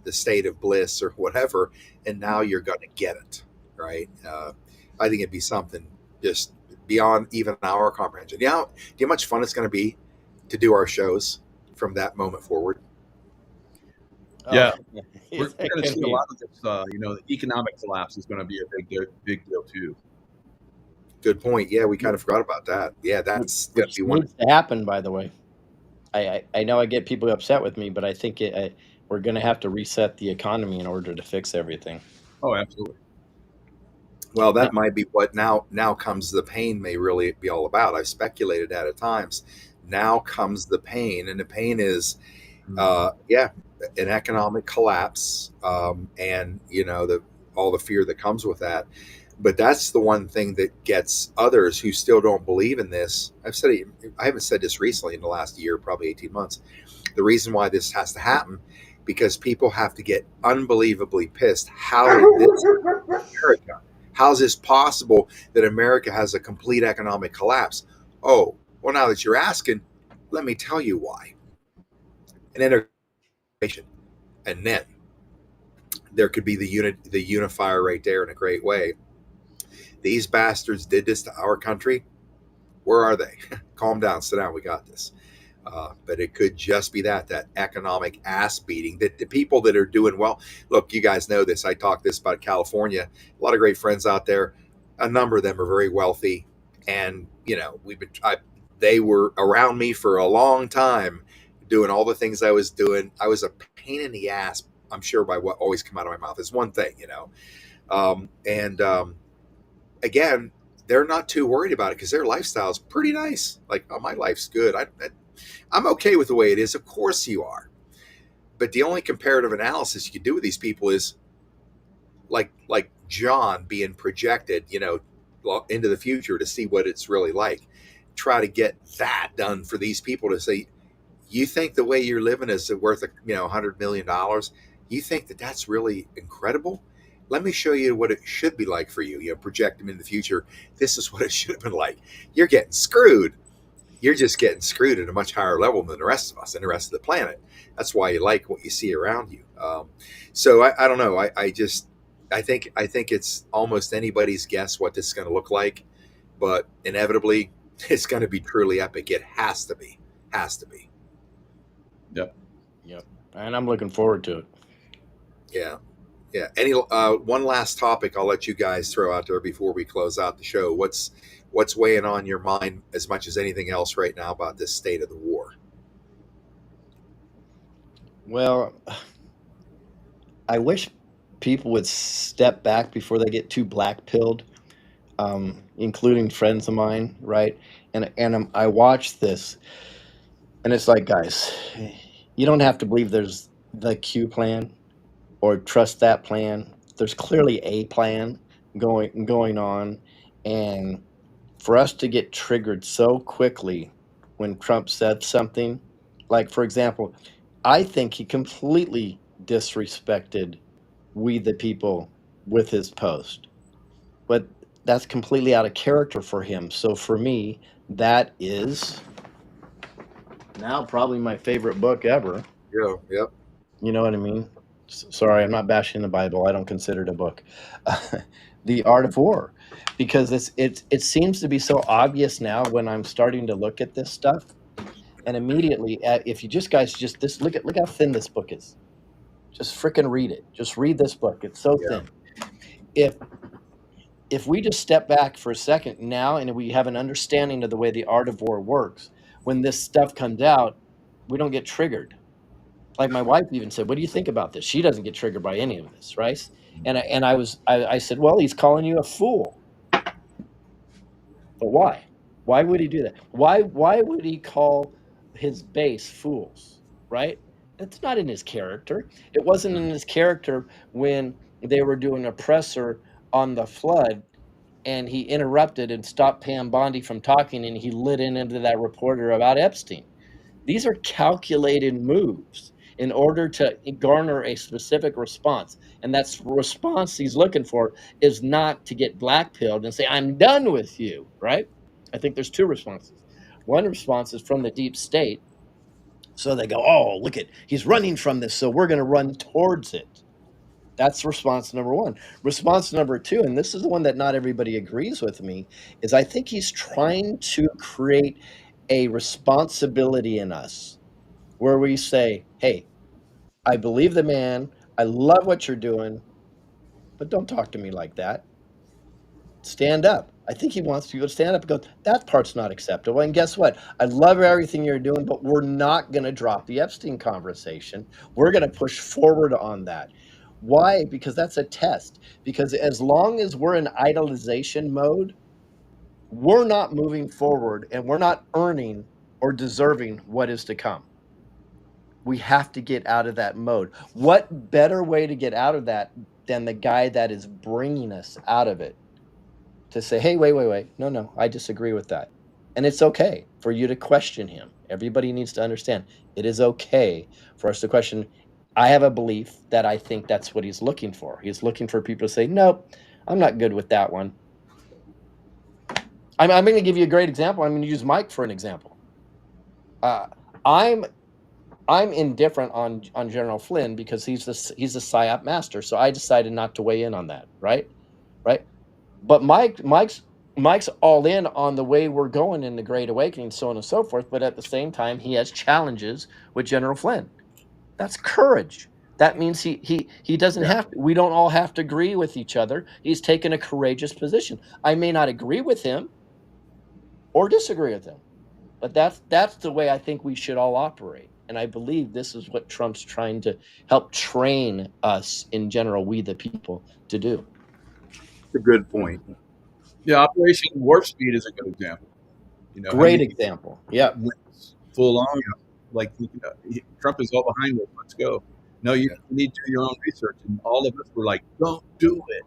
the state of bliss or whatever, and now you're going to get it, right? I think it'd be something just beyond even our comprehension. Do you know how much fun it's going to be to do our shows from that moment forward? Yeah, we're going to see a lot of this. The economic collapse is going to be a big deal too. Good point. Yeah, we kind of forgot about that. Yeah, that's going to be one. Needs to happen, by the way. I know I get people upset with me, but I think we're going to have to reset the economy in order to fix everything. Oh, absolutely. Well, that might be what now comes the pain may really be all about. I've speculated that at times. Now comes the pain, and the pain is, an economic collapse, and all the fear that comes with that. But that's the one thing that gets others who still don't believe in this. I haven't said this recently in the last year, probably 18 months. The reason why this has to happen, because people have to get unbelievably pissed. How is this America? How's this possible that America has a complete economic collapse? Oh, well, now that you're asking, let me tell you why. And then, and then there could be the unifier right there in a great way. These bastards did this to our country. Where are they? Calm down, sit down. We got this. But it could just be that economic ass beating that the people that are doing well. Look, you guys know this. I talked this about California. A lot of great friends out there. A number of them are very wealthy, and they were around me for a long time, doing all the things I was doing. I was a pain in the ass, I'm sure, by what always come out of my mouth. It's one thing, again, they're not too worried about it because their lifestyle is pretty nice. Like, oh, my life's good. I'm okay with the way it is. Of course you are. But the only comparative analysis you can do with these people is like John being projected, into the future to see what it's really like. Try to get that done for these people to say, you think the way you're living is worth $100 million? You think that that's really incredible? Let me show you what it should be like for you. Project them in the future. This is what it should have been like. You're getting screwed. You're just getting screwed at a much higher level than the rest of us and the rest of the planet. That's why you like what you see around you. So I don't know. I just, I think it's almost anybody's guess what this is going to look like, but inevitably it's going to be truly epic. It has to be. Has to be. Yep. Yep. And I'm looking forward to it. Yeah. Yeah. Any one last topic I'll let you guys throw out there before we close out the show. What's weighing on your mind as much as anything else right now about this state of the war? Well, I wish people would step back before they get too black pilled, including friends of mine, right? And I watch this, and it's like, guys, you don't have to believe there's the Q plan or trust that plan. There's clearly a plan going on, and for us to get triggered so quickly when Trump said something, like, for example, I think he completely disrespected we the people with his post, but that's completely out of character for him. So for me, that is now probably my favorite book ever. Yeah. Yep. You know what I mean? Sorry, I'm not bashing the Bible. I don't consider it a book. The Art of War, because it seems to be so obvious now when I'm starting to look at this stuff, and immediately, if you guys just look how thin this book is. Just freaking read it. Just read this book. It's so Yeah. thin. If we just step back for a second now and we have an understanding of the way the Art of War works, when this stuff comes out, we don't get triggered. Like my wife even said, "What do you think about this?" She doesn't get triggered by any of this, right? And I said, "Well, he's calling you a fool." But why? Why would he do that? Why would he call his base fools, right? It's not in his character. It wasn't in his character when they were doing oppressor on the flood and he interrupted and stopped Pam Bondi from talking and he lit into that reporter about Epstein. These are calculated moves in order to garner a specific response. And that response he's looking for is not to get blackpilled and say, "I'm done with you," right? I think there's two responses. One response is from the deep state. So they go, "Oh, look at, he's running from this, so we're going to run towards it." That's response number one. Response number two, and this is the one that not everybody agrees with me, is I think he's trying to create a responsibility in us where we say, "Hey, I believe the man. I love what you're doing, but don't talk to me like that. Stand up." I think he wants people to stand up and go, "That part's not acceptable. And guess what? I love everything you're doing, but we're not going to drop the Epstein conversation. We're going to push forward on that." Why? Because that's a test. Because as long as we're in idolization mode, we're not moving forward and we're not earning or deserving what is to come. We have to get out of that mode. What better way to get out of that than the guy that is bringing us out of it? To say, "Hey, wait. No, I disagree with that." And it's okay for you to question him. Everybody needs to understand it is okay for us to question. I have a belief that I think that's what he's looking for. He's looking for people to say, "Nope, I'm not good with that one." I'm going to give you a great example. I'm going to use Mike for an example. I'm indifferent on General Flynn because he's a PSYOP master. So I decided not to weigh in on that. Right. But Mike's all in on the way we're going in the Great Awakening, so on and so forth. But at the same time, he has challenges with General Flynn. That's courage. That means he doesn't have to, we don't all have to agree with each other. He's taken a courageous position. I may not agree with him or disagree with him, but that's the way I think we should all operate. And I believe this is what Trump's trying to help train us in general, we the people, to do. It's a good point. Yeah, Operation Warp Speed is a good example. Great example. Yeah. Full on, like Trump is all behind it. Let's go. No, you need to do your own research, and all of us were like, "Don't do it,"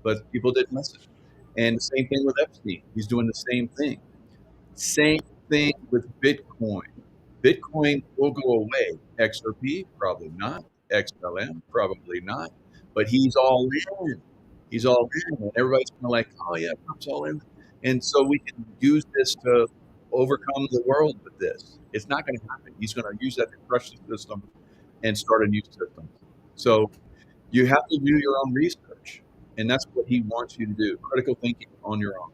but people didn't listen. And the same thing with Epstein. He's doing the same thing. Same thing with Bitcoin. Bitcoin will go away. XRP probably not. XLM probably not. But he's all in. He's all in, and everybody's kind of like, "Oh yeah, Trump's all in," and so we can use this to overcome the world with this. It's not going to happen. He's going to use that to crush the system and start a new system. So you have to do your own research. And that's what he wants you to do. Critical thinking on your own.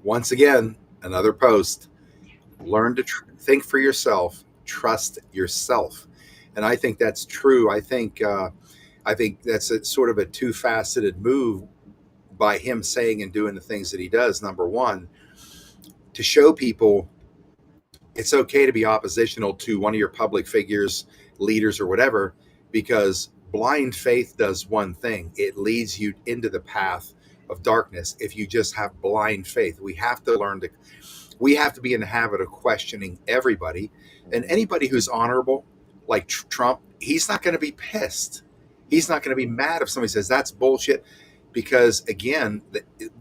Once again, another post. Learn to think for yourself. Trust yourself, and I think that's true. I think that's a sort of a two-faceted move by him saying and doing the things that he does. Number one, to show people it's okay to be oppositional to one of your public figures, leaders, or whatever, because blind faith does one thing. It leads you into the path of darkness if you just have blind faith. We have to be in the habit of questioning everybody, and anybody who's honorable, like Trump, he's not going to be pissed. He's not going to be mad if somebody says that's bullshit, because again,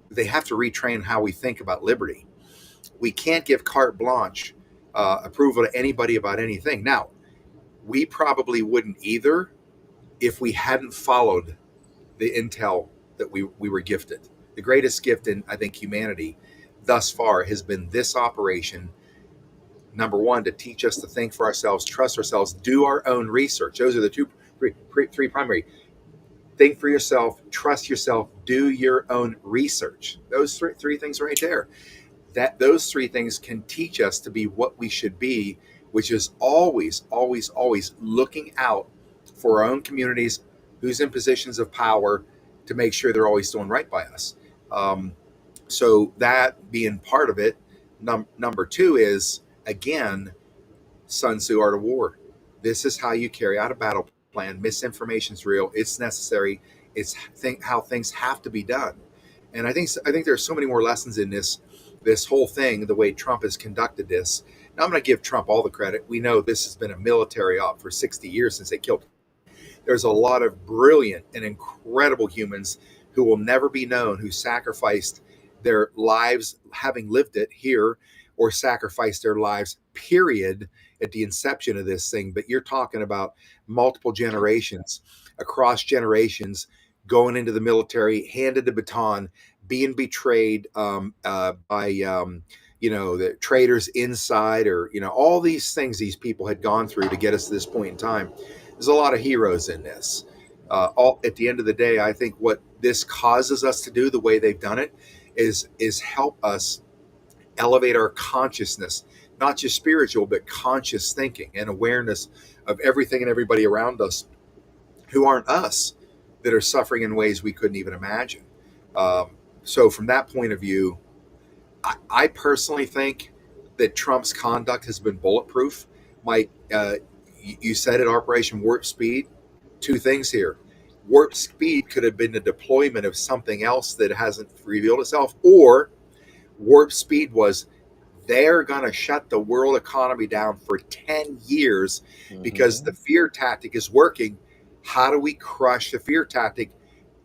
they have to retrain how we think about liberty. We can't give carte blanche approval to anybody about anything. Now, we probably wouldn't either if we hadn't followed the intel that we were gifted. The greatest gift in, I think, humanity thus far has been this operation. Number one, to teach us to think for ourselves, trust ourselves, do our own research. Those are the three primary. Think for yourself, trust yourself, do your own research. Those three things right there. Those three things can teach us to be what we should be, which is always, always, always looking out for our own communities, who's in positions of power, to make sure they're always doing right by us. So that being part of it. Number two is, again, Sun Tzu, Art of War. This is how you carry out a battle plan. Misinformation is real. It's necessary. It's how things have to be done. And I think there's so many more lessons in this whole thing, the way Trump has conducted this. Now, I'm going to give Trump all the credit. We know this has been a military op for 60 years since they killed him. There's a lot of brilliant and incredible humans who will never be known, who sacrificed their lives having lived it here, or sacrificed their lives, period, at the inception of this thing. But you're talking about multiple generations, across generations, going into the military, handed the baton, being betrayed by the traitors inside, or all these things these people had gone through to get us to this point in time. There's a lot of heroes in this. At the end of the day, I think what this causes us to do, the way they've done it, is help us elevate our consciousness, not just spiritual, but conscious thinking and awareness of everything and everybody around us who aren't us, that are suffering in ways we couldn't even imagine. So from that point of view, I personally think that Trump's conduct has been bulletproof. Mike, you said it, Operation Warp Speed. Two things here. Warp Speed could have been the deployment of something else that hasn't revealed itself, or Warp Speed was they're going to shut the world economy down for 10 years because the fear tactic is working. How do we crush the fear tactic?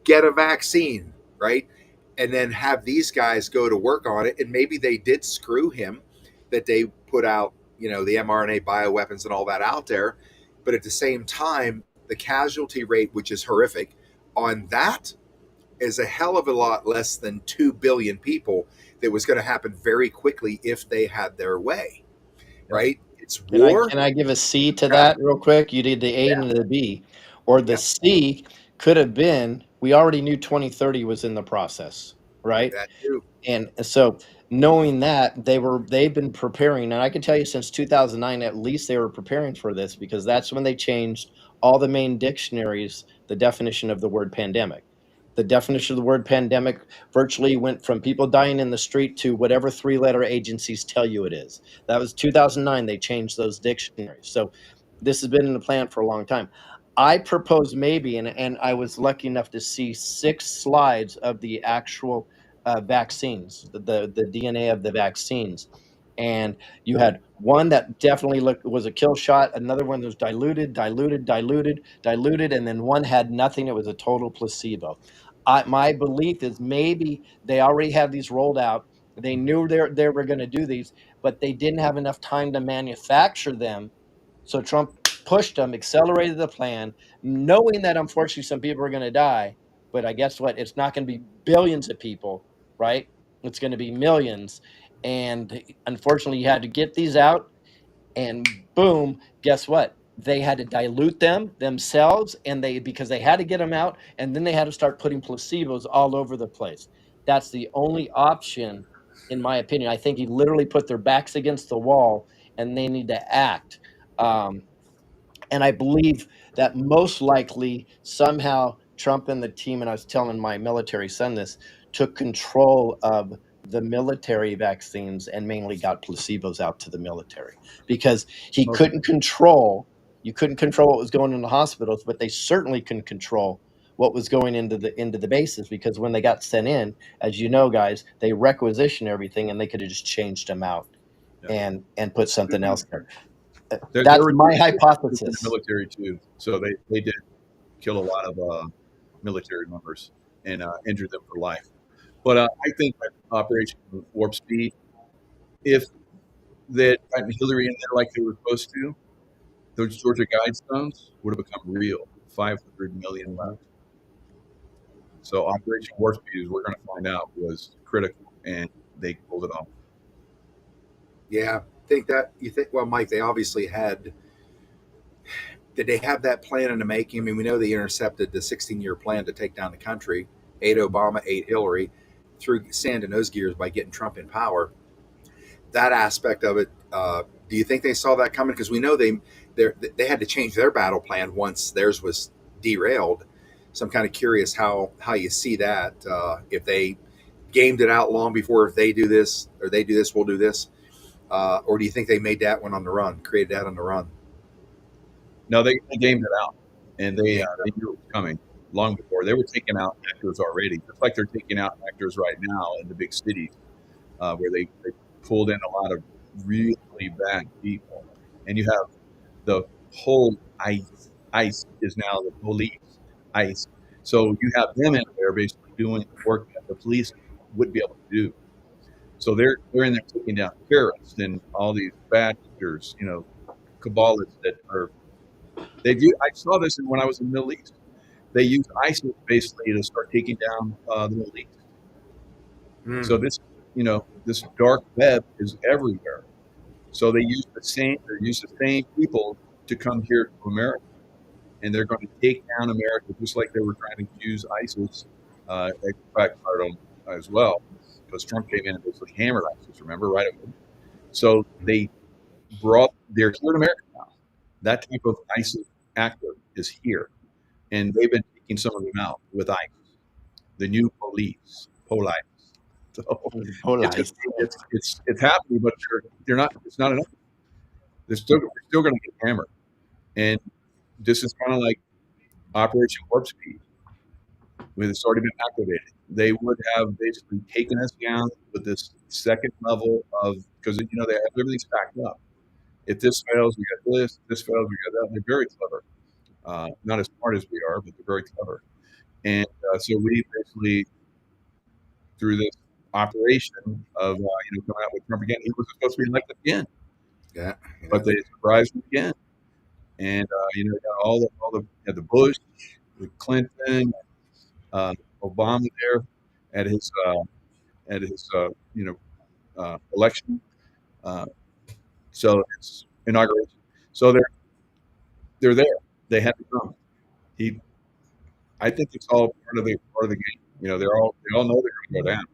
Get a vaccine, right? And then have these guys go to work on it. And maybe they did screw him, that they put out, the mRNA bioweapons and all that out there. But at the same time, the casualty rate, which is horrific, on that is a hell of a lot less than 2 billion people. That was going to happen very quickly if they had their way, right? It's war. Can I give a C to that real quick? You did the A and the B. Or the C could have been, we already knew 2030 was in the process, right? That too. And so knowing that, they've been preparing, and I can tell you since 2009, at least they were preparing for this, because that's when they changed all the main dictionaries, the definition of the word pandemic. The definition of the word pandemic virtually went from people dying in the street to whatever three-letter agencies tell you it is. That was 2009. They changed those dictionaries. So this has been in the plan for a long time. I propose maybe, and I was lucky enough to see 6 slides of the actual vaccines, the DNA of the vaccines. And you had one that definitely was a kill shot, another one that was diluted, and then one had nothing. It was a total placebo. My belief is maybe they already had these rolled out. They knew they were going to do these, but they didn't have enough time to manufacture them. So Trump pushed them, accelerated the plan, knowing that unfortunately some people are going to die. But I guess what? It's not going to be billions of people, right? It's going to be millions. And unfortunately, you had to get these out. And boom, guess what? they had to dilute them themselves, and because they had to get them out, and then they had to start putting placebos all over the place. That's the only option, in my opinion. I think he literally put their backs against the wall, and they need to act. And I believe that most likely somehow Trump and the team, and I was telling my military son this, took control of the military vaccines and mainly got placebos out to the military, because he couldn't control. You couldn't control what was going in the hospitals, but they certainly couldn't control what was going into the bases, because when they got sent in, as you know, guys, they requisitioned everything, and they could have just changed them out and put something else there. That's my hypothesis. In the military too, so they did kill a lot of military members and injure them for life. But I think that Operation Warp Speed, if they had gotten Hillary in there like they were supposed to, those Georgia Guidestones would have become real. 500 million left. So Operation Warp Speed, as we're going to find out, was critical, and they pulled it off. Yeah, well, Mike, they obviously had. Did they have that plan in the making? I mean, we know they intercepted the 16-year plan to take down the country, 8 Obama, 8 Hillary, threw sand in those gears by getting Trump in power. That aspect of it, do you think they saw that coming? Because we know they had to change their battle plan once theirs was derailed. So I'm kind of curious how you see that. If they gamed it out long before, if they do this or they do this, we'll do this. Or do you think they made that one on the run, created that on the run? No, they gamed it out, and they knew it was coming long before. They were taking out actors already, just like they're taking out actors right now in the big cities, where they pulled in a lot of really bad people. And you have the whole ICE is now the police, ICE. So you have them in there basically doing the work that the police would be able to do. So they're in there taking down terrorists and all these bad actors, cabalists that are. I saw this when I was in the Middle East. They used ISIS basically to start taking down the Middle East. So this dark web is everywhere. So they use the same people to come here to America, and they're going to take down America just like they were trying to use ISIS. Backfired on as well, because Trump came in and basically hammered ISIS. Remember, right away. So they're here in America now. That type of ISIS actor is here, and they've been taking some of them out with ICE, the new police. So it's happening, but they're not. It's not enough. We're still going to get hammered, and this is kind of like Operation Warp Speed, where it's already been activated. They would have basically taken us down with this second level of, because they have everything stacked up. If this fails, we got this. If this fails, we got that. They're very clever. Not as smart as we are, but they're very clever. And so we basically, through this operation of coming out with Trump again, he was supposed to be elected again. Yeah. But they surprised him again. And got the Bush, with Clinton, Obama there at his election. So it's inauguration. So they're there. They had to come. I think it's all part of the game. They all know they're going to go down.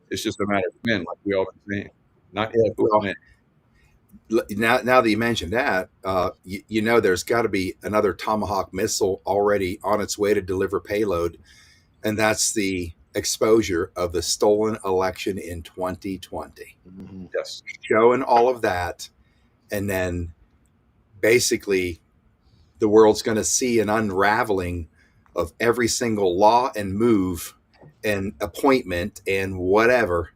It's just a matter of when, like we all been saying, not if, but when. Now that you mentioned that, there's got to be another Tomahawk missile already on its way to deliver payload, and that's the exposure of the stolen election in 2020. Mm-hmm. Yes, showing all of that, and then basically the world's going to see an unraveling of every single law and move and appointment and whatever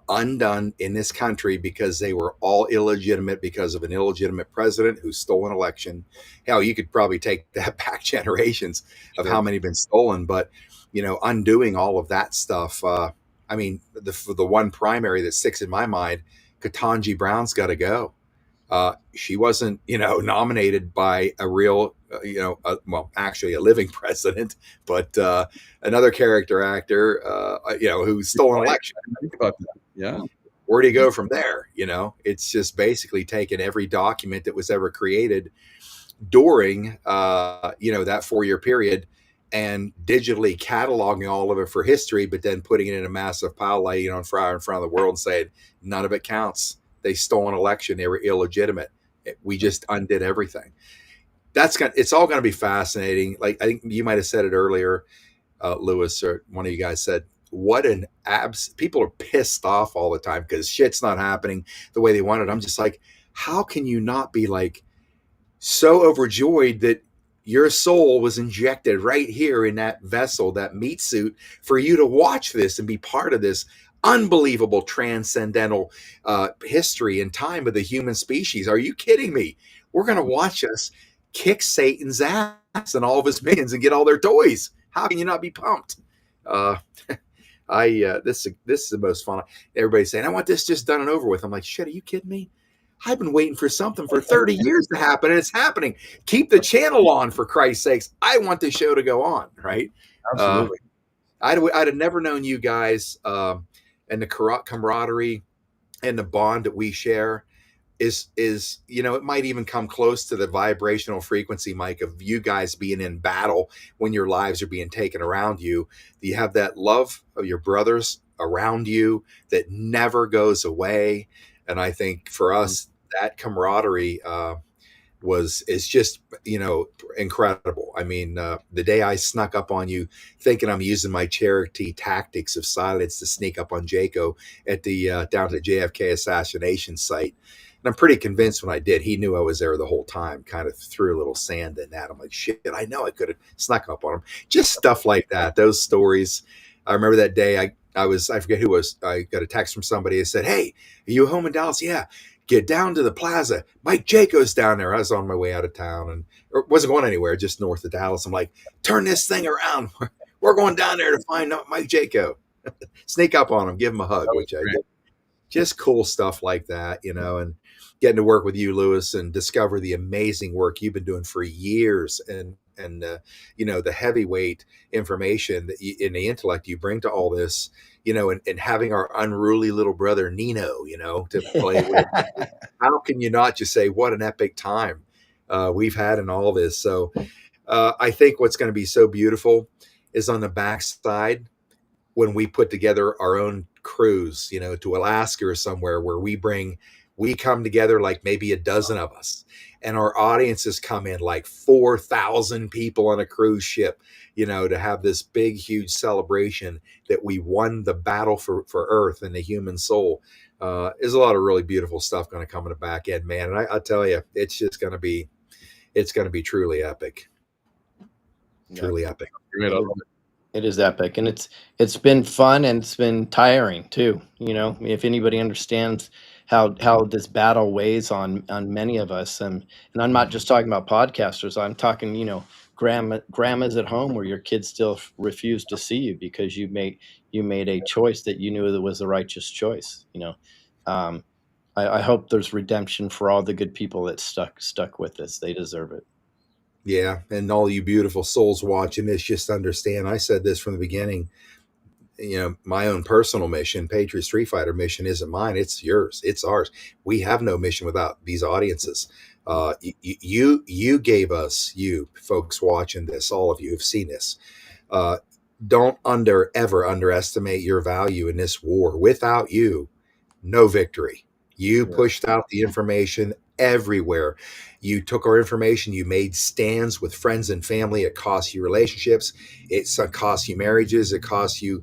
undone in this country, because they were all illegitimate because of an illegitimate president who stole an election. Hell, you could probably take that back generations of how many have been stolen, but undoing all of that stuff. I mean, the one primary that sticks in my mind, Ketanji Brown's got to go. She wasn't, nominated by a real, actually a living president, but another character actor, who stole an election. Think about that. Yeah. where do you go from there? You know, it's just basically taking every document that was ever created during, that 4-year period and digitally cataloging all of it for history, but then putting it in a massive pile, laying it on fire in front of the world and saying, none of it counts. They stole an election. They were illegitimate. We just undid everything. It's all going to be fascinating. Like, I think you might've said it earlier, Lewis, or one of you guys said, people are pissed off all the time because shit's not happening the way they want it. I'm just like, how can you not be like so overjoyed that your soul was injected right here in that vessel, that meat suit, for you to watch this and be part of this unbelievable transcendental history and time of the human species? Are you kidding me? We're going to watch us kick Satan's ass and all of his minions and get all their toys. How can you not be pumped? This is the most fun. Everybody's saying, I want this just done and over with. I'm like, shit, are you kidding me? I've been waiting for something for 30 years to happen, and it's happening. Keep the channel on, for Christ's sakes. I want the show to go on, right? Absolutely. I'd have never known you guys and the camaraderie and the bond that we share is it might even come close to the vibrational frequency, Mike, of you guys being in battle when your lives are being taken around you. You have that love of your brothers around you that never goes away. And I think for us, that camaraderie is just, incredible. I mean, the day I snuck up on you thinking I'm using my Cherokee tactics of silence to sneak up on Jaco at the down to JFK assassination site. And I'm pretty convinced when I did, he knew I was there the whole time, kind of threw a little sand in that. I'm like, shit, I know I could have snuck up on him. Just stuff like that. Those stories. I remember that day I forget who was, I got a text from somebody that said, hey, are you home in Dallas? Yeah. Get down to the plaza. Mike Jaco's down there. I was on my way out of town or wasn't going anywhere, just north of Dallas. I'm like, turn this thing around. We're going down there to find out Mike Jaco. Sneak up on him, give him a hug, which I did. Just cool stuff like that, and getting to work with you, Lewis, and discover the amazing work you've been doing for years and the heavyweight information that in the intellect you bring to all this, and having our unruly little brother Nino, to play with. How can you not just say what an epic time we've had in all this? So I think what's going to be so beautiful is on the backside when we put together our own cruise, to Alaska or somewhere where we come together like maybe a dozen of us, and our audiences come in like 4,000 people on a cruise ship, to have this big, huge celebration that we won the battle for Earth and the human soul. There's a lot of really beautiful stuff going to come in the back end, man. And I tell you, it's going to be truly epic. Truly epic. It is epic, and it's been fun, and it's been tiring too. If anybody understands how this battle weighs on many of us, and I'm not just talking about podcasters. I'm talking, grandmas at home where your kids still refuse to see you because you made a choice that you knew that was the righteous choice. I hope there's redemption for all the good people that stuck with this. They deserve it. Yeah. And all you beautiful souls watching this, just understand, I said this from the beginning, my own personal mission, Patriot Street Fighter mission, isn't mine. It's yours. It's ours. We have no mission without these audiences. You gave us, you folks watching this, all of you have seen this. Don't ever underestimate your value in this war. Without you, no victory. You pushed out the information everywhere. You took our information, you made stands with friends and family. It cost you relationships. It cost you marriages. It cost you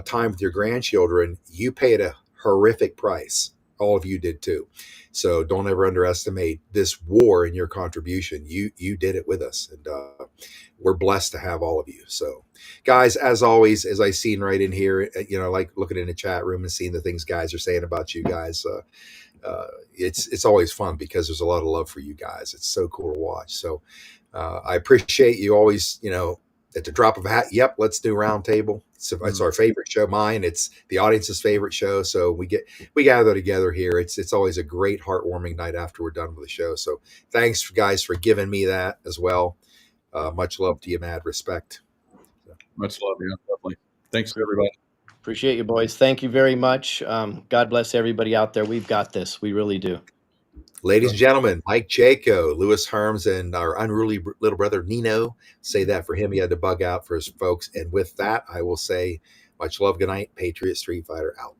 time with your grandchildren. You paid a horrific price. All of you did too. So don't ever underestimate this war and your contribution. You did it with us, and we're blessed to have all of you. So guys, as always, as I seen right in here, like looking in the chat room and seeing the things guys are saying about you guys, it's always fun because there's a lot of love for you guys. It's so cool to watch. So I appreciate you always, at the drop of a hat. Yep, let's do Roundtable. It's our favorite show. Mine. It's the audience's favorite show. So we gather together here. It's always a great heartwarming night after we're done with the show. So thanks guys for giving me that as well. Much love to you, mad respect. Much love, yeah, definitely. Thanks to everybody. Appreciate you, boys. Thank you very much. God bless everybody out there. We've got this. We really do. Ladies and gentlemen, Mike Jaco, Lewis Herms, and our unruly little brother Nino. Say that for him. He had to bug out for his folks. And with that, I will say much love, good night. Patriot Street Fighter out.